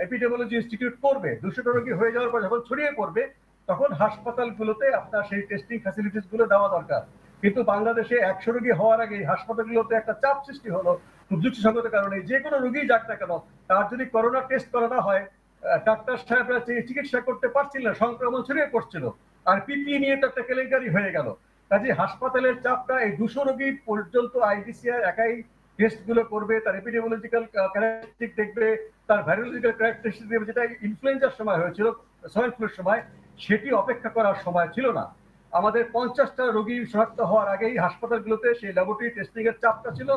এপিডেমিওলজি ইনস্টিটিউট করবে। 200টা রোগী হয়ে যাওয়ার পর যখন ছড়িয়ে পড়বে, তখন হাসপাতালগুলোতে আপনার সেই টেস্টিং ফ্যাসিলিটিস গুলো দেওয়া দরকার। কিন্তু বাংলাদেশে 100 রোগী হওয়ার আগে হাসপাতালগুলোতে একটা চাপ সৃষ্টি হলো খুব যুক্তিসঙ্গত কারণে, যে কোনো রোগী যাক না কেন, তার যদি করোনা টেস্ট করা না হয়, ডাক্তার সাহেবরা চিকিৎসা করতে পারছিল না, সংক্রমণ ছড়িয়ে পড়ছিল, আর পিপিই নিয়ে তো একটা কেলেঙ্কারি হয়ে গেল। কাজে হাসপাতালের চাপটা, এই 200 রোগী পর্যন্ত আইডিসিআর একাই টেস্ট গুলো করবে, তার এপিডেমিওলজিক্যাল ক্যারেক্টারিস্টিক দেখবে, তার ভাইরোলজিক্যাল ক্যারেক্টারিস্টিক দেখবে, যেটা ইনফ্লুয়েঞ্জার সময় হয়েছিল, সোয়াইন ফ্লুর সময়, সেটি অপেক্ষা করার সময় ছিল না। আমাদের 50টা রোগী শনাক্ত হওয়ার আগেই হাসপাতালগুলোতে সেই ল্যাবরেটরি টেস্টিং এর চাপটা ছিল।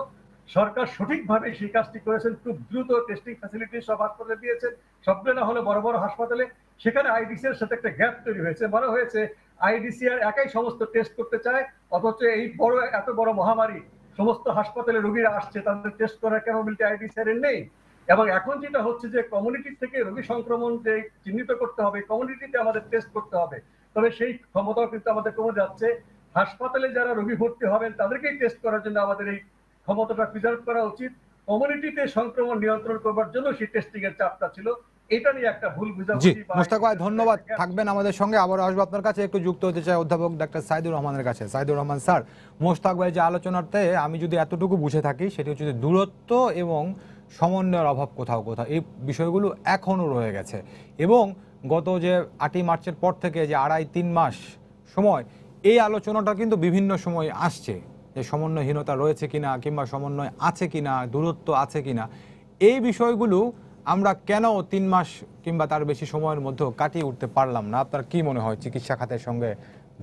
সরকার সঠিকভাবে সেই কাজটি করেছেন, খুব দ্রুত টেস্টিং ফ্যাসিলিটি সব হাসপাতালে দিয়েছেন, সবগুলো না হলে বড় বড় হাসপাতালে। সেখানে আইডিসিআর সাথে একটা গ্যাপ তৈরি হয়েছে, মনে হয়েছে আইডিসিআর একাই সমস্ত টেস্ট করতে চায়, অথচ এই এত বড় মহামারী, সমস্ত হাসপাতালে রোগীরা আসছে, তাদের টেস্ট করার ক্যাপাবিলিটি আইডিসিআর এর নেই। এবং এখন যেটা হচ্ছে যে কমিউনিটি থেকে রোগী সংক্রমণ যে চিহ্নিত করতে হবে, কমিউনিটিতে আমাদের টেস্ট করতে হবে, তবে সেই ক্ষমতাও কিন্তু আমাদের কমে যাচ্ছে। হাসপাতালে যারা রোগী ভর্তি হবেন তাদেরকেই টেস্ট করার জন্য আমাদের এই ক্ষমতাটা প্রিজার্ভ করা উচিত। কমিউনিটিতে সংক্রমণ নিয়ন্ত্রণ করবার জন্য সেই টেস্টিং এর চাপটা ছিল, এটা নিয়ে একটা ভুল বুঝাবুঝি। মুশতাক ভাই ধন্যবাদ, থাকবেন আমাদের সঙ্গে, আবার আসবো আপনার কাছে। একটু যুক্ত হতে চাই অধ্যাপক ডাক্তার সাইদুর রহমানের কাছে। সাইদুর রহমান স্যার, মুশতাক ভাই যে আলোচনাতে আমি যদি এতটুকু বুঝে থাকি, সেটি হচ্ছে যে দূরত্ব এবং সমন্বয়ের অভাব কোথাও কোথাও, এই বিষয়গুলো এখনও রয়ে গেছে। এবং গত যে 8ই মার্চের পর থেকে যে 2.5-3 মাস সময়, এই আলোচনাটা কিন্তু বিভিন্ন সময় আসছে, যে সমন্বয়হীনতা রয়েছে কিনা কিংবা সমন্বয় আছে কিনা, দূরত্ব আছে কিনা, এই বিষয়গুলো আমরা কেন 3 মাস কিংবা তার বেশি সময়ের মধ্যে কাটিয়ে উঠতে পারলাম না? আপনার কি মনে হয়? চিকিৎসা খাতের সঙ্গে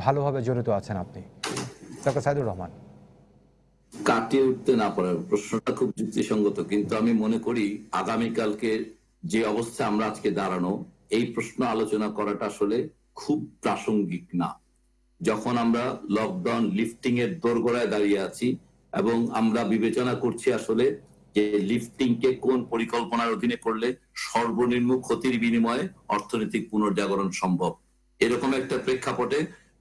ভালোভাবে জড়িত আছেন আপনি, ডক্টর সাইদুর রহমান। কাটিয়ে উঠতে না পারার প্রশ্নটা খুব যুক্তিসঙ্গত, কিন্তু আমি মনে করি আগামীকালকে যে অবস্থা আমরা আজকে দাঁড়ানো, এই প্রশ্ন আলোচনা করাটা আসলে খুব প্রাসঙ্গিক না। যখন আমরা লকডাউন লিফটিং এর দোরগোড়ায় দাঁড়িয়ে আছি এবং আমরা বিবেচনা করছি আসলে যে লিফটিং কে কোন পরিকল্পনার অধীনে করলে সর্বনিম্ন ক্ষতির বিনিময়ে অর্থনৈতিক পুনর্জাগরণ সম্ভব, এরকম একটা প্রেক্ষাপটে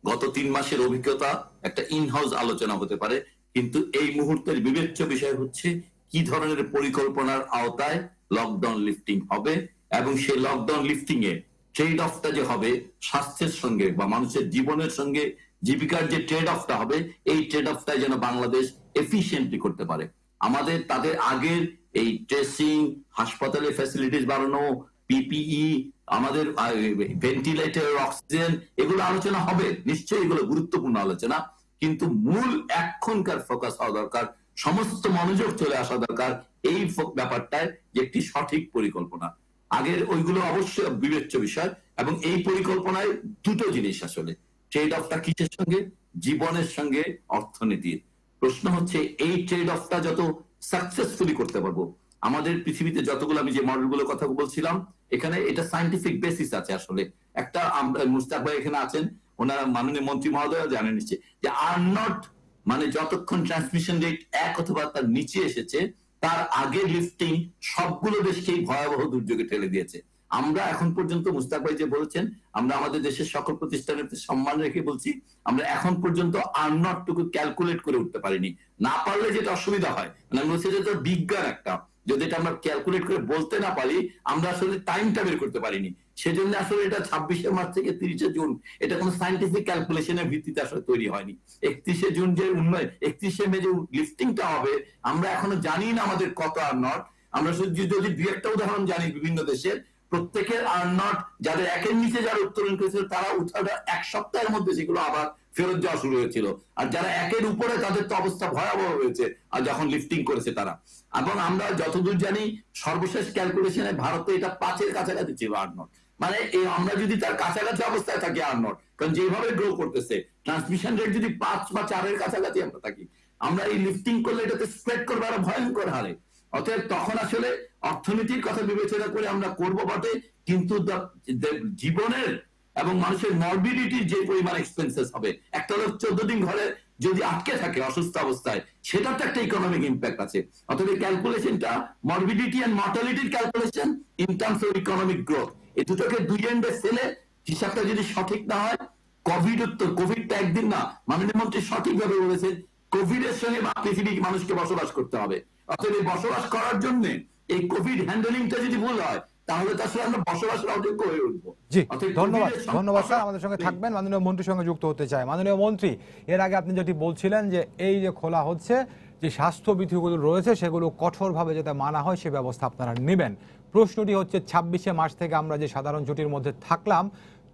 গত 3 মাসের অভিজ্ঞতা একটা ইনহাউস আলোচনা হতে পারে। কিন্তু এই মুহূর্তের বিবেচ্য বিষয় হচ্ছে কি ধরনের পরিকল্পনার আওতায় লকডাউন লিফটিং হবে, এবং সেই লকডাউন লিফটিং এ ট্রেড অফটা যে হবে স্বাস্থ্যের সঙ্গে বা মানুষের জীবনের সঙ্গে জীবিকার যে ট্রেড অফটা হবে, এই ট্রেড অফটা যেন বাংলাদেশ এফিশিয়েন্টলি করতে পারে। আমাদের তাদের আগের এই ট্রেসিং, হাসপাতালে ফ্যাসিলিটিস বাড়ানো, পিপিই, আমাদের ভেন্টিলেটর, অক্সিজেন, এগুলো আলোচনা হবে নিশ্চয়ই, এগুলো গুরুত্বপূর্ণ আলোচনা। কিন্তু মূল এখনকার ফোকাস হওয়া দরকার, সমস্ত মনোযোগ চলে আসা দরকার এই ব্যাপারটায় যে একটি সঠিক পরিকল্পনা। আগের ওইগুলো অবশ্যই বিবেচ্য বিষয়, এবং এই পরিকল্পনায় দুটো জিনিস আসলে, ট্রেড অফটা কিসের সঙ্গে? জীবনের সঙ্গে অর্থনীতির। প্রশ্ন হচ্ছে এই ট্রেড অফটা যত সাকসেসফুলি করতে পারবো, আমাদের পৃথিবীতে যতগুলো আমি যে মডেলগুলোর কথা বলছিলাম, এখানে এটা সায়েন্টিফিক বেসিস আছে আসলে। একটা মুস্তাক ভাই এখানে আছেন, ওনারা মাননীয় মন্ত্রী মহোদয় জানেন নিশ্চয় যে আর নট, মানে যতক্ষণ ট্রান্সমিশন রেট 1 অথবা তার নিচে এসেছে, তার আগে লিফটিং সবগুলো দেশকেই ভয়াবহ দুর্যোগে ঠেলে দিয়েছে। আমরা এখন পর্যন্ত, মুস্তাক ভাই যে বলেছেন, আমরা আমাদের দেশের সকল প্রতিষ্ঠানের সম্মান রেখে বলছি, আমরা এখন পর্যন্ত আর নট টুকু ক্যালকুলেট করে উঠতে পারিনি। না পারলে যেটা অসুবিধা হয়, মানে আমি বলছি যে বিজ্ঞান একটা, যদি এটা আমরা ক্যালকুলেট করে বলতে না পারি, আমরা আসলে টাইমটা বের করতে পারিনি। সেজন্য আসলে এটা 26শে মার্চ থেকে 30শে জুন, এটা কোনো সায়েন্টিফিক ক্যালকুলেশনের ভিত্তিতে আসলে তৈরি হয়নি। 31শে জুন যে 31শে মে যে লিফটিংটা হবে, আমরা এখনো জানি না আমাদের কত আর নট। আমরা যদি 2-একটা উদাহরণ জানি বিভিন্ন দেশের, প্রত্যেকের আর নট, যাদের 1-এর নিচে যারা উত্তোলন করেছিল তারা উঠাটা 1 সপ্তাহের মধ্যে সেগুলো আবার ফেরত যাওয়া শুরু হয়েছিল, আর যারা 1-এর উপরে তাদের তো অবস্থা ভয়াবহ হয়েছে আর যখন লিফটিং করেছে তারা। এবং আমরা যতদূর জানি সর্বশেষ ক্যালকুলেশনে ভারতে এটা 5-এর কাছাকাছি ছিল আর নট। মানে আমরা যদি তার কাছাকাছি অবস্থায় থাকি আর নট, কারণ যেভাবে গ্রো করতেছে ট্রান্সমিশন রেট যদি 5 বা 4-এর কাছাকাছি আমরা থাকি, আমরা এই লিফটিং করলে এটাতে স্প্রেড করবে আরো ভয়ঙ্কর হারে। অতএব তখন আসলে অর্থনীতির কথা বিবেচনা করে আমরা করব বটে, কিন্তু জীবনের এবং মানুষের মরবিডিটির যে পরিমাণ এক্সপেন্সেস হবে, একটা লোক 14 দিন ঘরে যদি আটকে থাকে অসুস্থ অবস্থায়, সেটার তো একটা ইকোনমিক ইম্প্যাক্ট আছে। অতএব এই ক্যালকুলেশনটা মরবিডিটি এন্ড মর্টালিটির calculation in terms of economic growth, এই দুটোকে দুই এন্ডে ফেলে হিসাবটা যদি সঠিক না হয়, কোভিডটা একদিন না, মাননীয় মন্ত্রী সঠিকভাবে বলেছেন, কোভিড এর সঙ্গে পৃথিবীর মানুষকে বসবাস করতে হবে। অতএব এই বসবাস করার জন্য এই কোভিড হ্যান্ডলিংটা যদি ভুল হয়, তাহলে তো আসলে আমরা বসবাসের অযোগ্য হয়ে উঠবো। জি, ধন্যবাদ স্যার, আমাদের সঙ্গে থাকবেন। মাননীয় মন্ত্রীর সঙ্গে যুক্ত হতে চাই। মাননীয় মন্ত্রী, এর আগে আপনি যেটি বলছিলেন যে এই যে খোলা হচ্ছে, যে স্বাস্থ্যবিধিগুলো রয়েছে সেগুলো কঠোরভাবে যাতে মানা হয় সে ব্যবস্থা আপনারা নেবেন। প্রশ্নটি হচ্ছে 26শে মার্চ থেকে আমরা যে সাধারণ ছুটির মধ্যে থাকলাম,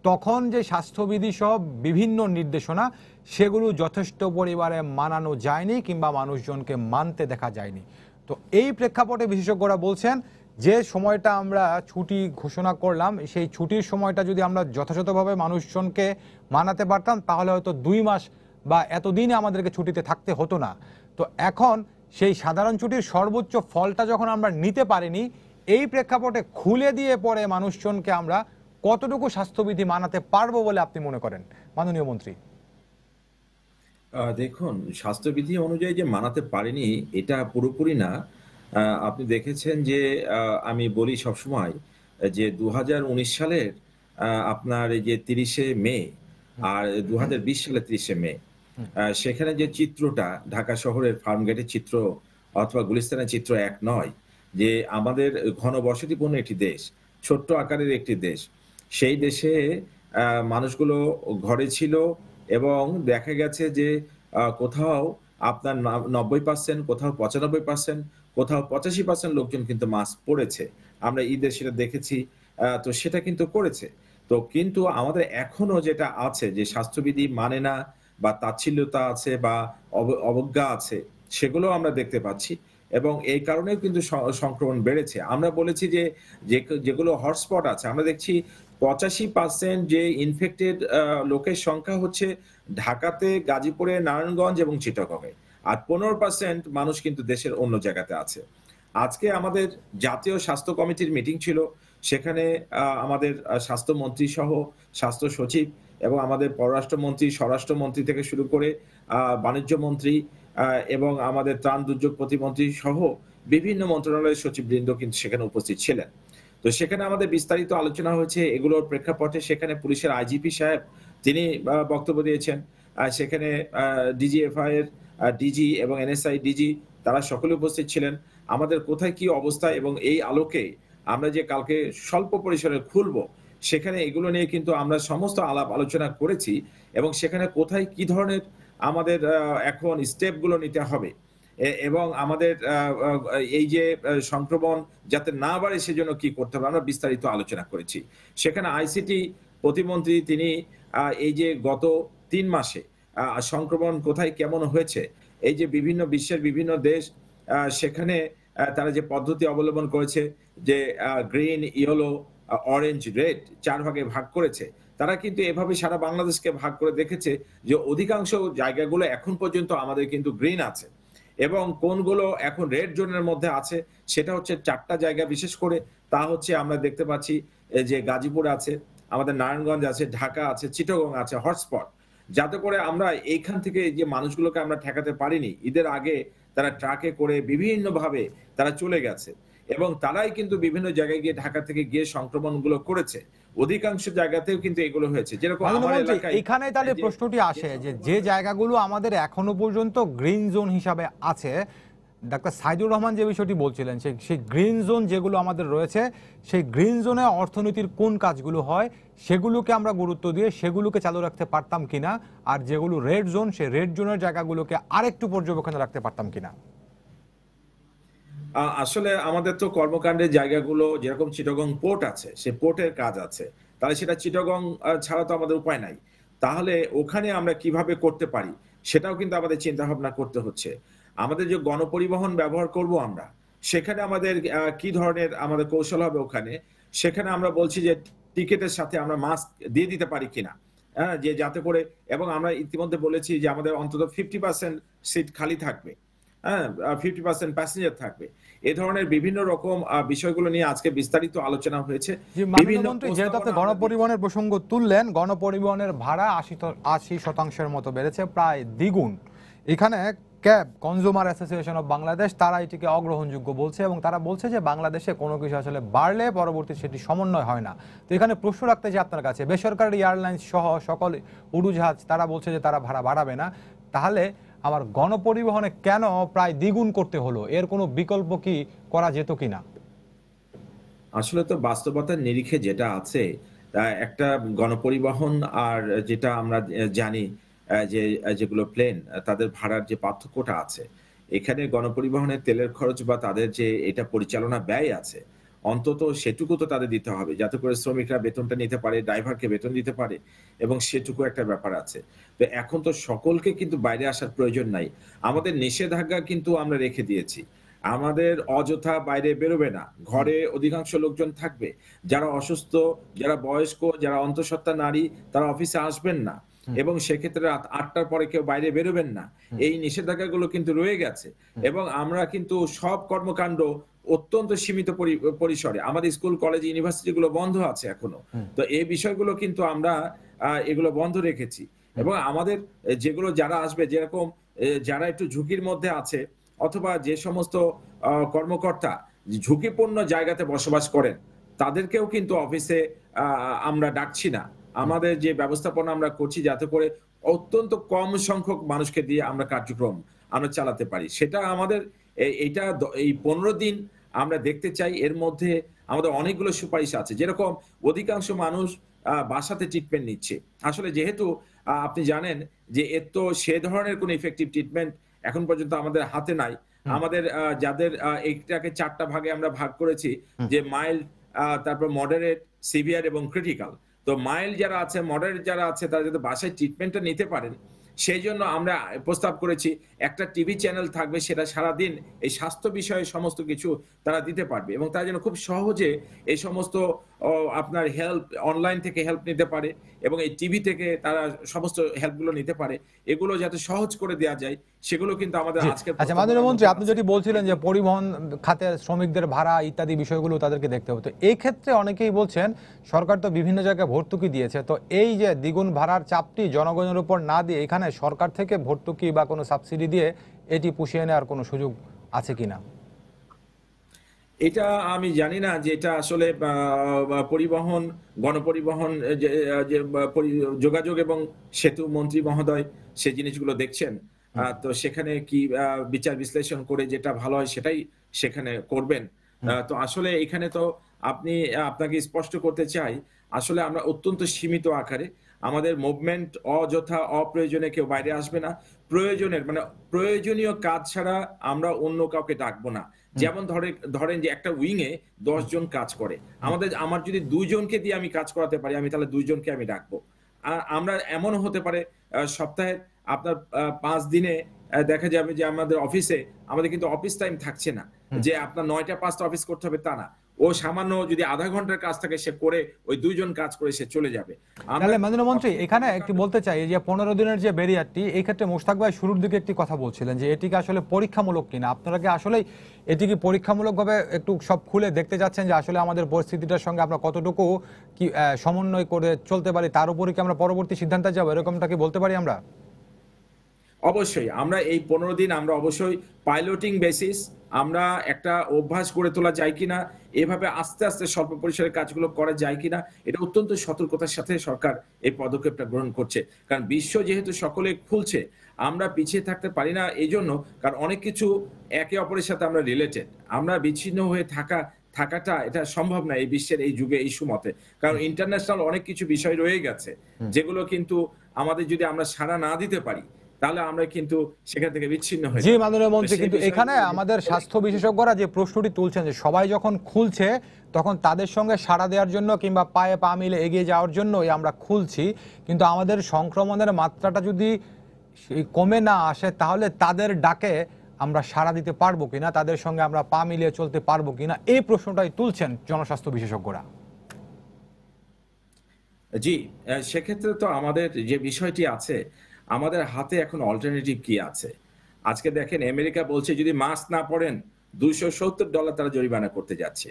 তখন যে স্বাস্থ্যবিধি সব বিভিন্ন নির্দেশনা সেগুলো যথেষ্ট পরিমাণে মানানো যায়নি কিংবা মানুষজনকে মানতে দেখা যায়নি। তো এই প্রেক্ষাপটে বিশেষজ্ঞরা বলছেন যে সময়টা আমরা ছুটি ঘোষণা করলাম, সেই ছুটির সময়টা যদি আমরা যথাযথভাবে মানুষজনকে মানাতে পারতাম, তাহলে হয়তো 2 মাস বা এতদিনে আমাদেরকে ছুটিতে থাকতে হতো না। তো এখন সেই সাধারণ ছুটির সর্বোচ্চ ফলটা যখন আমরা নিতে পারিনি, এই প্রেক্ষাপটে খুলে দিয়ে পরে মানুষজনকে আমরা কতটুকু স্বাস্থ্যবিধি মানাতে পারবো বলে আপনি মনে করেন মাননীয় মন্ত্রী? দেখুন, স্বাস্থ্যবিধি অনুযায়ী যে মানাতে পারেনি এটা পুরোপুরি না। আপনি দেখেছেন যে আমি বলি সবসময় যে 2019 সালের আপনার এই যে 30শে মে আর 2020 সালের 30শে মে, সেখানে যে চিত্রটা ঢাকা শহরের ফার্মগেটের চিত্র অথবা গুলিস্তানের চিত্র এক নয়। যে আমাদের ঘনবসতিপূর্ণ একটি দেশ, ছোট্ট আকারের একটি দেশ, সেই দেশে মানুষগুলো ঘরে ছিল এবং দেখা গেছে যে কোথাও আপনার 90%, কোথাও 95%, কোথাও 85% লোকজন কিন্তু মাস্ক পরেছে। আমরা ঈদে সেটা দেখেছি। তো সেটা কিন্তু করেছে। তো কিন্তু আমাদের এখনো যেটা আছে যে স্বাস্থ্যবিধি মানে না, বা তাচ্ছিল্যতা আছে বা অবজ্ঞা আছে, সেগুলো আমরা দেখতে পাচ্ছি। এবং এই কারণেও কিন্তু সংক্রমণ বেড়েছে। আমরা বলেছি যে যেগুলো হটস্পট আছে, আমরা দেখছি 85% যে ইনফেক্টেড লোকের সংখ্যা হচ্ছে ঢাকাতে, গাজীপুরে, নারায়ণগঞ্জ এবং চিটাগংয়ে। আর 15% মানুষ কিন্তু দেশের অন্য জায়গাতে আছে। আজকে আমাদের জাতীয় স্বাস্থ্য কমিটির মিটিং ছিল। সেখানে আমাদের স্বাস্থ্যমন্ত্রী সহ স্বাস্থ্য সচিব এবং আমাদের পররাষ্ট্রমন্ত্রী, স্বরাষ্ট্রমন্ত্রী থেকে শুরু করে বাণিজ্য মন্ত্রী এবং আমাদের ত্রাণ দুর্যোগ প্রতিমন্ত্রী সহ বিভিন্ন মন্ত্রণালয়ের সচিববৃন্দ কিন্তু সেখানে উপস্থিত ছিলেন। তো সেখানে আমাদের বিস্তারিত আলোচনা হয়েছে। এগুলোর প্রেক্ষাপটে সেখানে পুলিশের আইজিপি সাহেব তিনি বক্তব্য দিয়েছেন। সেখানে ডিজিএফআই এর ডিজি এবং এনএসআই ডিজি তারা সকলে উপস্থিত ছিলেন। আমাদের কোথায় কি অবস্থা এবং এই আলোকে আমরা যে কালকে স্বল্প পরিসরে খুলবো, সেখানে এগুলো নিয়ে কিন্তু আমরা সমস্ত আলাপ আলোচনা করেছি এবং সেখানে কোথায় কি ধরনের আমাদের এখন স্টেপগুলো নিতে হবে এবং আমাদের এই যে সংক্রমণ যাতে না বাড়ে সেজন্য কি করতে হবে আমরা বিস্তারিত আলোচনা করেছি। সেখানে আইসিটি প্রতিমন্ত্রী তিনি এই যে গত 3 মাসে সংক্রমণ কোথায় কেমন হয়েছে, এই যে বিভিন্ন বিশ্বের বিভিন্ন দেশ সেখানে তারা যে পদ্ধতি অবলম্বন করেছে যে গ্রিন, ইয়েলো, অরেঞ্জ, রেড 4 ভাগে ভাগ করেছে, তারা কিন্তু এভাবে সারা বাংলাদেশকে ভাগ করে দেখেছে যে অধিকাংশ জায়গাগুলো এখন পর্যন্ত আমাদের কিন্তু গ্রিন আছে এবং কোনগুলো এখন রেড জোনের মধ্যে আছে সেটা হচ্ছে 4টা জায়গা। বিশেষ করে তা হচ্ছে আমরা দেখতে পাচ্ছি যে গাজীপুর আছে, আমাদের নারায়ণগঞ্জ আছে, ঢাকা আছে, চিটাগং আছে হটস্পট। যাতে করে আমরা এইখান থেকে যে মানুষগুলোকে আমরা ঠেকাতে পারিনি, ঈদের আগে তারা ট্রাকে করে বিভিন্নভাবে তারা চলে গেছে এবং তারাই কিন্তু বিভিন্ন জায়গায় গিয়ে ঢাকা থেকে গিয়ে সংক্রমণগুলো করেছে। অধিকাংশ জায়গাতেও কিন্তু এগুলো হয়েছে। যেরকম আমার এলাকায় এখানে তাহলে প্রশ্নটি আসে যে জায়গাগুলো আমাদের এখনো পর্যন্ত গ্রিন জোন হিসাবে আছে, ডাক্তার সাইদুর রহমান যে বিষয়টি বলছিলেন সেই গ্রিন জোন যেগুলো আমাদের রয়েছে, সেই গ্রিন জোনে অর্থনীতির কোন কাজগুলো হয় সেগুলোকে আমরা গুরুত্ব দিয়ে সেগুলোকে চালু রাখতে পারতাম কিনা, আর যেগুলো রেড জোন সেই রেড জোনের জায়গাগুলোকে আরেকটু পর্যবেক্ষণে রাখতে পারতাম কিনা? আসলে আমাদের তো কর্মকাণ্ডের জায়গাগুলো যেরকম চিটাগং পোর্ট আছে, সে পোর্টের কাজ আছে, তাহলে সেটা চিটাগং ছাড়া তো আমাদের উপায় নাই। তাহলে ওখানে আমরা কিভাবে করতে পারি সেটাও কিন্তু আমাদের চিন্তা ভাবনা করতে হচ্ছে। আমাদের যে গণপরিবহন ব্যবহার করব আমরা, সেখানে আমাদের কি ধরনের আমাদের কৌশল হবে ওখানে, সেখানে আমরা বলছি যে টিকেটের সাথে আমরা মাস্ক দিয়ে দিতে পারি কিনা, হ্যাঁ, যে যাতে করে, এবং আমরা ইতিমধ্যে বলেছি যে আমাদের অন্তত 50% সিট খালি থাকবে, হ্যাঁ, 50% প্যাসেঞ্জার থাকবে। এ ধরনের বিভিন্ন রকম বিষয়গুলো নিয়ে আজকে বিস্তারিত আলোচনা হয়েছে। বিভিন্ন যেহেতু আপনি গণপরিবহনের প্রসঙ্গ তুললেন, গণপরিবহনের ভাড়া 80% মতো বেড়েছে, প্রায় দ্বিগুণ। এখানে cab consumer association of Bangladesh তারা এটিকে অগ্রহণযোগ্য বলছে এবং তারা বলছে যে বাংলাদেশে কোনো কিছু আসলে বাড়লে পরবর্তী সেটি সমন্বয় হয় না। তো এখানে প্রশ্ন রাখতে চাই আপনার কাছে, বেসরকারি এয়ারলাইন্স সহ সকল উড়োজাহাজ তারা বলছে যে তারা ভাড়া বাড়াবে না, তাহলে আমার গণপরিবহনে কেন প্রায় দ্বিগুণ করতে হলো? এর কোনো বিকল্প কি করা যেত কিনা? আসলে তো বাস্তবতার নিরিখে যেটা আছে, একটা গণপরিবহন আর যেটা আমরা জানি যে যেগুলো প্লেন, তাদের ভাড়ার যে পার্থক্যটা আছে, এখানে গণপরিবহনের তেলের খরচ বা তাদের যে এটা পরিচালনা ব্যয় আছে, অন্তত সেটুকু তো তাদের দিতে হবে যাতে করে শ্রমিকরা বেতনটা নিতে পারে, ড্রাইভারকে বেতন দিতে পারে, এবং সেটুকু একটা ব্যাপার আছে। তো এখন তো সকলকে কিন্তু বাইরে আসার প্রয়োজন নাই। আমাদের নিষেধাজ্ঞা কিন্তু আমরা রেখে দিয়েছি, আমাদের অযথা বাইরে বেরোবে না, ঘরে অধিকাংশ লোকজন থাকবে, যারা অসুস্থ, যারা বয়স্ক, যারা অন্তঃসত্ত্বা নারী তারা অফিসে আসবেন না, এবং সেক্ষেত্রে রাত 8টার পরে কেউ বাইরে বেরোবেন না। এই নিষেধাজ্ঞাগুলো কিন্তু রয়ে গেছে এবং আমরা কিন্তু সব কর্মকাণ্ড অত্যন্ত সীমিত পরিসরে, আমাদের স্কুল কলেজ ইউনিভার্সিটি গুলো বন্ধ আছে এখনো। তো এই বিষয়গুলো কিন্তু আমরা এগুলো বন্ধ রেখেছি এবং আমাদের যেগুলো যারা আসবে, যেরকম যারা একটু ঝুঁকির মধ্যে আছে অথবা যে সমস্ত কর্মকর্তা ঝুঁকিপূর্ণ জায়গাতে বসবাস করেন, তাদেরকেও কিন্তু অফিসে আমরা ডাকছি না। আমাদের যে ব্যবস্থাপনা আমরা করছি যাতে করে অত্যন্ত কম সংখ্যক মানুষকে দিয়ে আমরা কার্যক্রম আমরা চালাতে পারি, সেটা আমাদের এইটা এই 15 দিন আমরা দেখতে চাই। এর মধ্যে আমাদের অনেকগুলো সুপারিশ আছে, যেরকম অধিকাংশ মানুষ বাসাতে ট্রিটমেন্ট নিচ্ছে। আসলে যেহেতু আপনি জানেন যে এর তো সে ধরনের কোনো ইফেক্টিভ ট্রিটমেন্ট এখন পর্যন্ত আমাদের হাতে নাই। আমাদের যাদের এইটাকে 4টা ভাগে আমরা ভাগ করেছি, যে মাইল্ড, তারপর মডারেট, সিভিয়ার এবং ক্রিটিক্যাল। তো মাইল্ড যারা আছে, মডারেট যারা আছে, তারা যদি বাসায় ট্রিটমেন্টটা নিতে পারেন, সেই জন্য আমরা প্রস্তাব করেছি একটা টিভি চ্যানেল থাকবে, সেটা সারাদিন এই স্বাস্থ্য বিষয়ে সমস্ত কিছু তারা দিতে পারবে এবং তারা যেন খুব সহজে এই সমস্ত আপনার হেল্প অনলাইন থেকে হেল্প নিতে পারে এবং এই টিভি থেকে তারা সমস্ত হেল্পগুলো নিতে পারে, এগুলো যাতে সহজ করে দেওয়া যায় সেগুলো কিন্তু আমাদের আজকের আচ্ছা মাননীয় মন্ত্রী, আপনি যেটি বলছিলেন যে পরিবহন খাতের শ্রমিকদের ভাড়া ইত্যাদি বিষয়গুলো তাদেরকে দেখতে হতো, এই ক্ষেত্রে অনেকেই বলছেন সরকার তো বিভিন্ন জায়গায় ভর্তুকি দিয়েছে, তো এই যে দ্বিগুণ ভাড়ার চাপটি জনগণের উপর না দিয়ে এখানে সরকার থেকে ভর্তুকি বা কোনো সাবসিডি দিয়ে এটি পুষিয়ে নেওয়ার কোনো সুযোগ আছে কিনা? এটা আমি জানি না যে এটা আসলে পরিবহন গণপরিবহন যে যোগাযোগ এবং সেতু মন্ত্রী মহোদয় সে জিনিসগুলো দেখছেন, তো সেখানে কি বিচার বিশ্লেষণ করে যেটা ভালো হয় সেটাই সেখানে করবেন। তো আসলে এখানে তো আপনাকে স্পষ্ট করতে চাই, আসলে আমরা অত্যন্ত সীমিত আকারে আমাদের মুভমেন্ট অযথা অপ্রয়োজনে কেউ বাইরে আসবে না, প্রয়োজনীয় কাজ ছাড়া আমরা অন্য কাউকে ডাকবো না। যেমন ধরেন যে একটা উইং এ 10 জন কাজ করে, আমার যদি 2 জনকে দিয়ে আমি কাজ করাতে পারি, আমি তাহলে 2 জনকে আমি ডাকবো। আমরা এমন হতে পারে সপ্তাহে আপনার 5 দিনে দেখা যাবে যে আমাদের অফিসে আমাদের কিন্তু অফিস টাইম থাকছে না, যে আপনার 9টা 5টা অফিস করতে হবে তা না, ও সামান্য যদি আধা ঘন্টার কাজ থাকে সে করে ওই 2 জন কাজ করে সে চলে যাবে। তাহলে মাননীয় মন্ত্রী এখানে একটু বলতে চাই যে 15 দিনের যে ব্যারিয়ারটি, এই ক্ষেত্রে মুশতাক ভাই শুরুর দিকে একটি কথা বলছিলেন যে এটিকে আসলে পরীক্ষামূলক কিনা, আপনারা কি আসলে এটি কি পরীক্ষামূলকভাবে একটু সব খুলে দেখতে যাচ্ছেন যে আসলে আমাদের পরিস্থিতিটার সঙ্গে আমরা কতটুকু কি সমন্বয় করে চলতে পারি, তার উপরে কি আমরা পরবর্তী সিদ্ধান্তে যাবো, এরকমটা কি বলতে পারি আমরা? অবশ্যই আমরা এই 15 দিন আমরা অবশ্যই পাইলটিং বেসিস আমরা একটা অভ্যাস গড়ে তোলা যায় কিনা, এভাবে আস্তে আস্তে স্বল্প পরিসরে কাজগুলো করা যায় কিনা, এটা অত্যন্ত সতর্কতার সাথে সরকার এই পদক্ষেপটা গ্রহণ করছে। কারণ বিশ্ব যেহেতু সকলে খুলছে, আমরা পিছিয়ে থাকতে পারি না এই জন্য, কারণ অনেক কিছু একে অপরের সাথে আমরা রিলেটেড, আমরা বিচ্ছিন্ন হয়ে থাকাটা এটা সম্ভব না এই বিশ্বের এই যুগে এই সময়তে, কারণ ইন্টারন্যাশনাল অনেক কিছু বিষয় রয়ে গেছে যেগুলো কিন্তু আমাদের যদি আমরা সাড়া না দিতে পারি তাহলে আমরা কিন্তু সেখান থেকে বিচ্ছিন্ন হয়ে জি মাননীয় মন্ত্রী, কিন্তু এখানে আমাদের স্বাস্থ্য বিশেষজ্ঞরা যে প্রশ্নটি তুলছেন যে সবাই যখন খুলছে তখন তাদের সঙ্গে সাড়া দেওয়ার জন্য কিংবা পায়ে পা মিলে এগিয়ে যাওয়ার জন্যই আমরা খুলছি, কিন্তু আমাদের সংক্রমণের মাত্রাটা যদি কমে না আসে তাহলে তাদের ডাকে আমরা সাড়া দিতে পারবো কিনা, তাদের সঙ্গে আমরা পা মিলিয়ে চলতে পারবো কিনা, এই প্রশ্নটাই তুলছেন জনস্বাস্থ্য বিশেষজ্ঞরা। জি, সেক্ষেত্রে তো আমাদের যে বিষয়টি আছে, আমাদের হাতে এখন অল্টারনেটিভ কি আছে? আজকে দেখেন আমেরিকা বলছে যদি মাস্ক না পরেন $270 তারা জরিমানা করতে যাচ্ছে।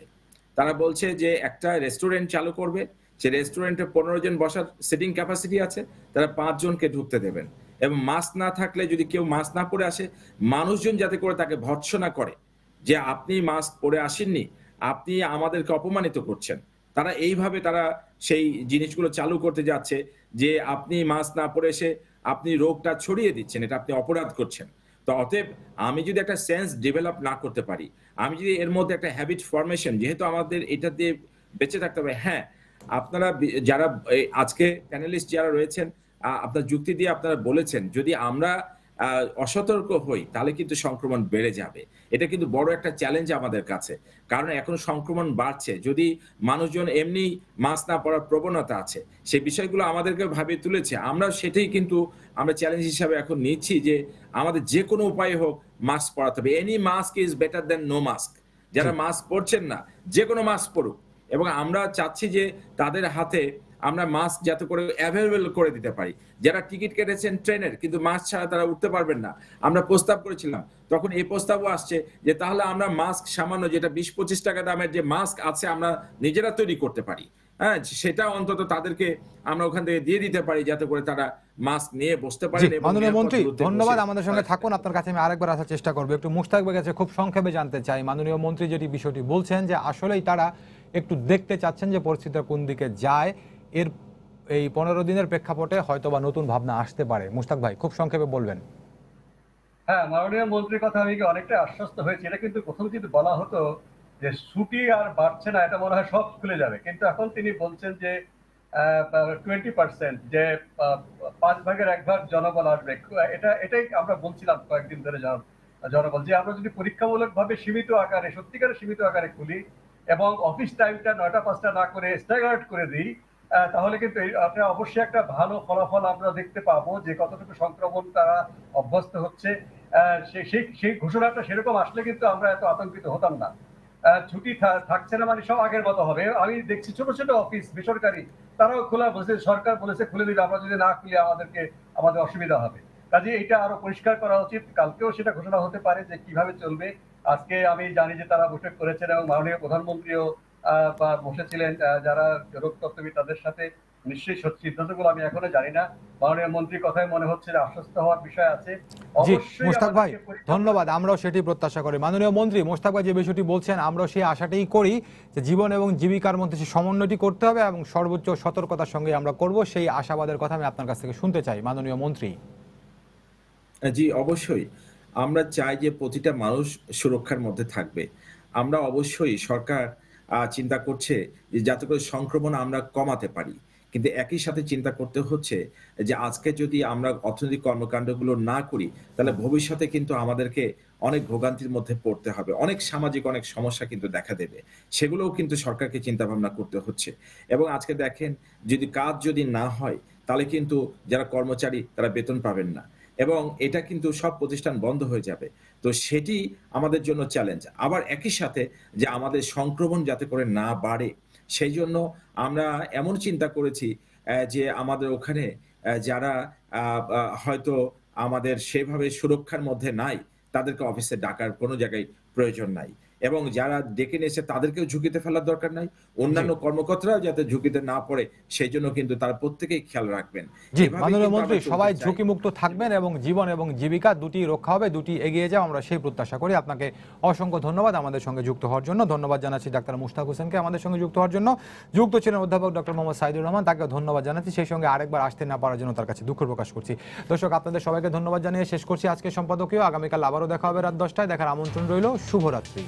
তারা বলছে যে একটা রেস্টুরেন্ট চালু করবে, সে রেস্টুরেন্টে 15 জন বসার সিটিং ক্যাপাসিটি আছে, তারা 5 জনকে ঢুকতে দেবেন এবং মাস্ক না থাকলে যদি কেউ মাস্ক না পরে আসে, মানুষজন যাতে করে তাকে ভর্ৎসনা করে যে আপনি মাস্ক পরে আসেননি, আপনি আমাদেরকে অপমানিত করছেন। তারা এইভাবে তারা সেই জিনিসগুলো চালু করতে যাচ্ছে যে আপনি মাস্ক না পরে এসে আপনি রোগটা ছড়িয়ে দিচ্ছেন, এটা আপনি অপরাধ করছেন। তো অতএব আমি যদি একটা সেন্স ডেভেলপ না করতে পারি, আমি যদি এর মধ্যে একটা হ্যাবিট ফরমেশন, যেহেতু আমাদের এটা দিয়ে বেঁচে থাকতে হবে। হ্যাঁ, আপনারা যারা আজকে প্যানেলিস্ট যারা রয়েছেন, আপনার যুক্তি দিয়ে আপনারা বলেছেন যদি আমরা অসতর্ক হই তাহলে কিন্তু সংক্রমণ বেড়ে যাবে। এটা কিন্তু বড় একটা চ্যালেঞ্জ আমাদের কাছে, কারণ এখন সংক্রমণ বাড়ছে। যদি মানুষজন এমনি মাস্ক না পরার প্রবণতা আছে, সেই বিষয়গুলো আমাদেরকে ভাবিয়ে তুলেছে, আমরা সেটাই কিন্তু আমরা চ্যালেঞ্জ হিসাবে এখন নিচ্ছি যে আমাদের যে কোনো উপায় হোক মাস্ক পরাতে হবে। Any mask is better than no mask. যারা মাস্ক পরছেন না, যে কোনো মাস্ক পরুক, এবং আমরা চাচ্ছি যে তাদের হাতে আমরা মাস্ক যাতে করে অ্যাভেলেবল করে দিতে পারি। যারা টিকিট কেটেছেন ট্রেনের কিন্তু মাস্ক ছাড়া তারা উঠতে পারবেন না, আমরা প্রস্তাব করেছিলাম, তখন এই প্রস্তাবও আসছে যে তাহলে আমরা মাস্ক সামান্য যেটা 20-25 টাকা দামের যে মাস্ক আছে আমরা নিজেরা তৈরি করতে পারি, হ্যাঁ, সেটা অন্তত তাদেরকে আমরা ওখান থেকে দিয়ে দিতে পারি যাতে করে তারা মাস্ক নিয়ে বসতে পারে। মাননীয় মন্ত্রী ধন্যবাদ, আমাদের সঙ্গে থাকুন, আপনার কাছে আমি আরেকবার আসার চেষ্টা করবো। একটু মুশতাক ভাইয়ের কাছে খুব সংক্ষেপে জানতে চাই, মাননীয় মন্ত্রী যেটি বিষয়টি বলছেন যে আসলেই তারা একটু দেখতে চাচ্ছেন যে পরিস্থিতিটা কোন দিকে যায়, এর এই 15 দিনের প্রেক্ষাপটে হয়তোবা নতুন ভাবনা আসতে পারে। মুশতাক ভাই খুব সংক্ষেপে বলবেন। হ্যাঁ, মাননীয় মন্ত্রীর কথা আমি অনেকটা আশ্বস্ত হয়েছি। এটা কিন্তু প্রথম যদি বলা হতো যে ছুটি আর বাড়ছে না, এটা মনে হয় সব খুলে যাবে, কিন্তু এখন তিনি বলছেন যে 20%, যে 5 ভাগের 1 ভাগ জনবল আসবে। এটাই আমরা বলছিলাম কয়েকদিন ধরে জনবল, যে আমরা যদি পরীক্ষামূলক ভাবে সীমিত আকারে, সত্যিকারের সীমিত আকারে খুলি এবং অফিস টাইমটা 9টা 5টা না করে স্ট্যাগার্ড করে দিই, তাহলে কিন্তু আপনার অবশ্যই একটা ভালো ফলাফল আমরা দেখতে পাবো যে কতটুকু সংক্রমণ তারা অভ্যস্ত হচ্ছে। সেই ঘোষণাটা সেরকম আসলে কিন্তু আমরা এত আতঙ্কিত হতাম না। ছুটি থাকছে না মানে সব আগের মতো হবে। আমি দেখছি ছোট ছোট অফিস বেসরকারি তারাও খোলা বলেছে, সরকার বলেছে খুলে দিলে, আমরা যদি না খুলি আমাদের অসুবিধা হবে। কাজে এটা আরো পরিষ্কার করা উচিত। কালকেও সেটা ঘোষণা হতে পারে যে কিভাবে চলবে। আজকে আমি জানি যে তারা বৈঠক করেছেন এবং মাননীয় প্রধানমন্ত্রীও বসেছিলেন যারা রোগ তত্ত্ববিদ তাদের সাথে। নিশ্চয়ই সিদ্ধান্তগুলো আমি এখনো জানি না। মাননীয় মন্ত্রীর কথায় মনে হচ্ছে যে আশ্বস্ত হওয়ার বিষয় আছে। জি মোশতাক ভাই ধন্যবাদ, আমরাও সেটি প্রত্যাশা করি। মাননীয় মন্ত্রী মোশতাক ভাই যে বিষয়টি বলছেন আমরাও সেই আশাটাই করি যে জীবন এবং জীবিকার মধ্যে সেই সমন্বয়টি করতে হবে এবং সর্বোচ্চ সতর্কতার সঙ্গে আমরা করব, সেই আশাবাদের কথা আমি আপনার কাছ থেকে শুনতে চাই মাননীয় মন্ত্রী। জি অবশ্যই, আমরা চাই যে প্রতিটা মানুষ সুরক্ষার মধ্যে থাকবে। আমরা অবশ্যই সরকার চিন্তা করছে যে যাতে করে সংক্রমণ আমরা কমাতে পারি, কিন্তু একই সাথে চিন্তা করতে হচ্ছে যে আজকে যদি আমরা অর্থনৈতিক কর্মকাণ্ডগুলো না করি তাহলে ভবিষ্যতে কিন্তু আমাদেরকে অনেক ভোগান্তির মধ্যে পড়তে হবে, অনেক সামাজিক অনেক সমস্যা কিন্তু দেখা দেবে, সেগুলোও কিন্তু সরকারকে চিন্তা ভাবনা করতে হচ্ছে। এবং আজকে দেখেন যদি কাজ যদি না হয় তাহলে কিন্তু যারা কর্মচারী তারা বেতন পাবেন না এবং এটা কিন্তু সব প্রতিষ্ঠান বন্ধ হয়ে যাবে। তো সেটি আমাদের জন্য চ্যালেঞ্জ। আবার একই সাথে যে আমাদের সংক্রমণ যাতে করে না বাড়ে সেই জন্য আমরা এমন চিন্তা করেছি যে আমাদের ওখানে যারা হয়তো আমাদের সেভাবে সুরক্ষার মধ্যে নাই তাদেরকে অফিসে ডাকার কোনো জায়গায় প্রয়োজন নাই এবং যারা ডেকে নিয়েছে তাদেরকেও ঝুঁকিতে ফেলার দরকার নাই, অন্যান্য কর্মকর্তারাও যাতে ঝুঁকিতে না পড়ে সেই জন্য কিন্তু তারা প্রত্যেকেই খেয়াল রাখবেন। জি মাননীয় মন্ত্রী, সবাই ঝুঁকিমুক্ত থাকবেন এবং জীবন এবং জীবিকা দুটি রক্ষা হবে, দুটি এগিয়ে যাও, আমরা সেই প্রত্যাশা করি। আপনাকে অসংখ্য ধন্যবাদ আমাদের সঙ্গে যুক্ত হওয়ার জন্য। ধন্যবাদ জানাচ্ছি ডাক্তার মুশতাক হোসেনকে আমাদের সঙ্গে যুক্ত হওয়ার জন্য। যুক্ত ছিলেন অধ্যাপক ডক্টর মোহাম্মদ সাইদুর রহমান, তাকেও ধন্যবাদ জানাচ্ছি। সেই সঙ্গে আরেকবার আসতে না পারার জন্য তার কাছে দুঃখ প্রকাশ করছি। দর্শক আপনাদের সবাইকে ধন্যবাদ জানিয়ে শেষ করছি আজকে সম্পাদকীয়। আগামীকাল আবারও দেখা হবে রাত 10টায়। দেখার আমন্ত্রণ রইল। শুভরাত্রি।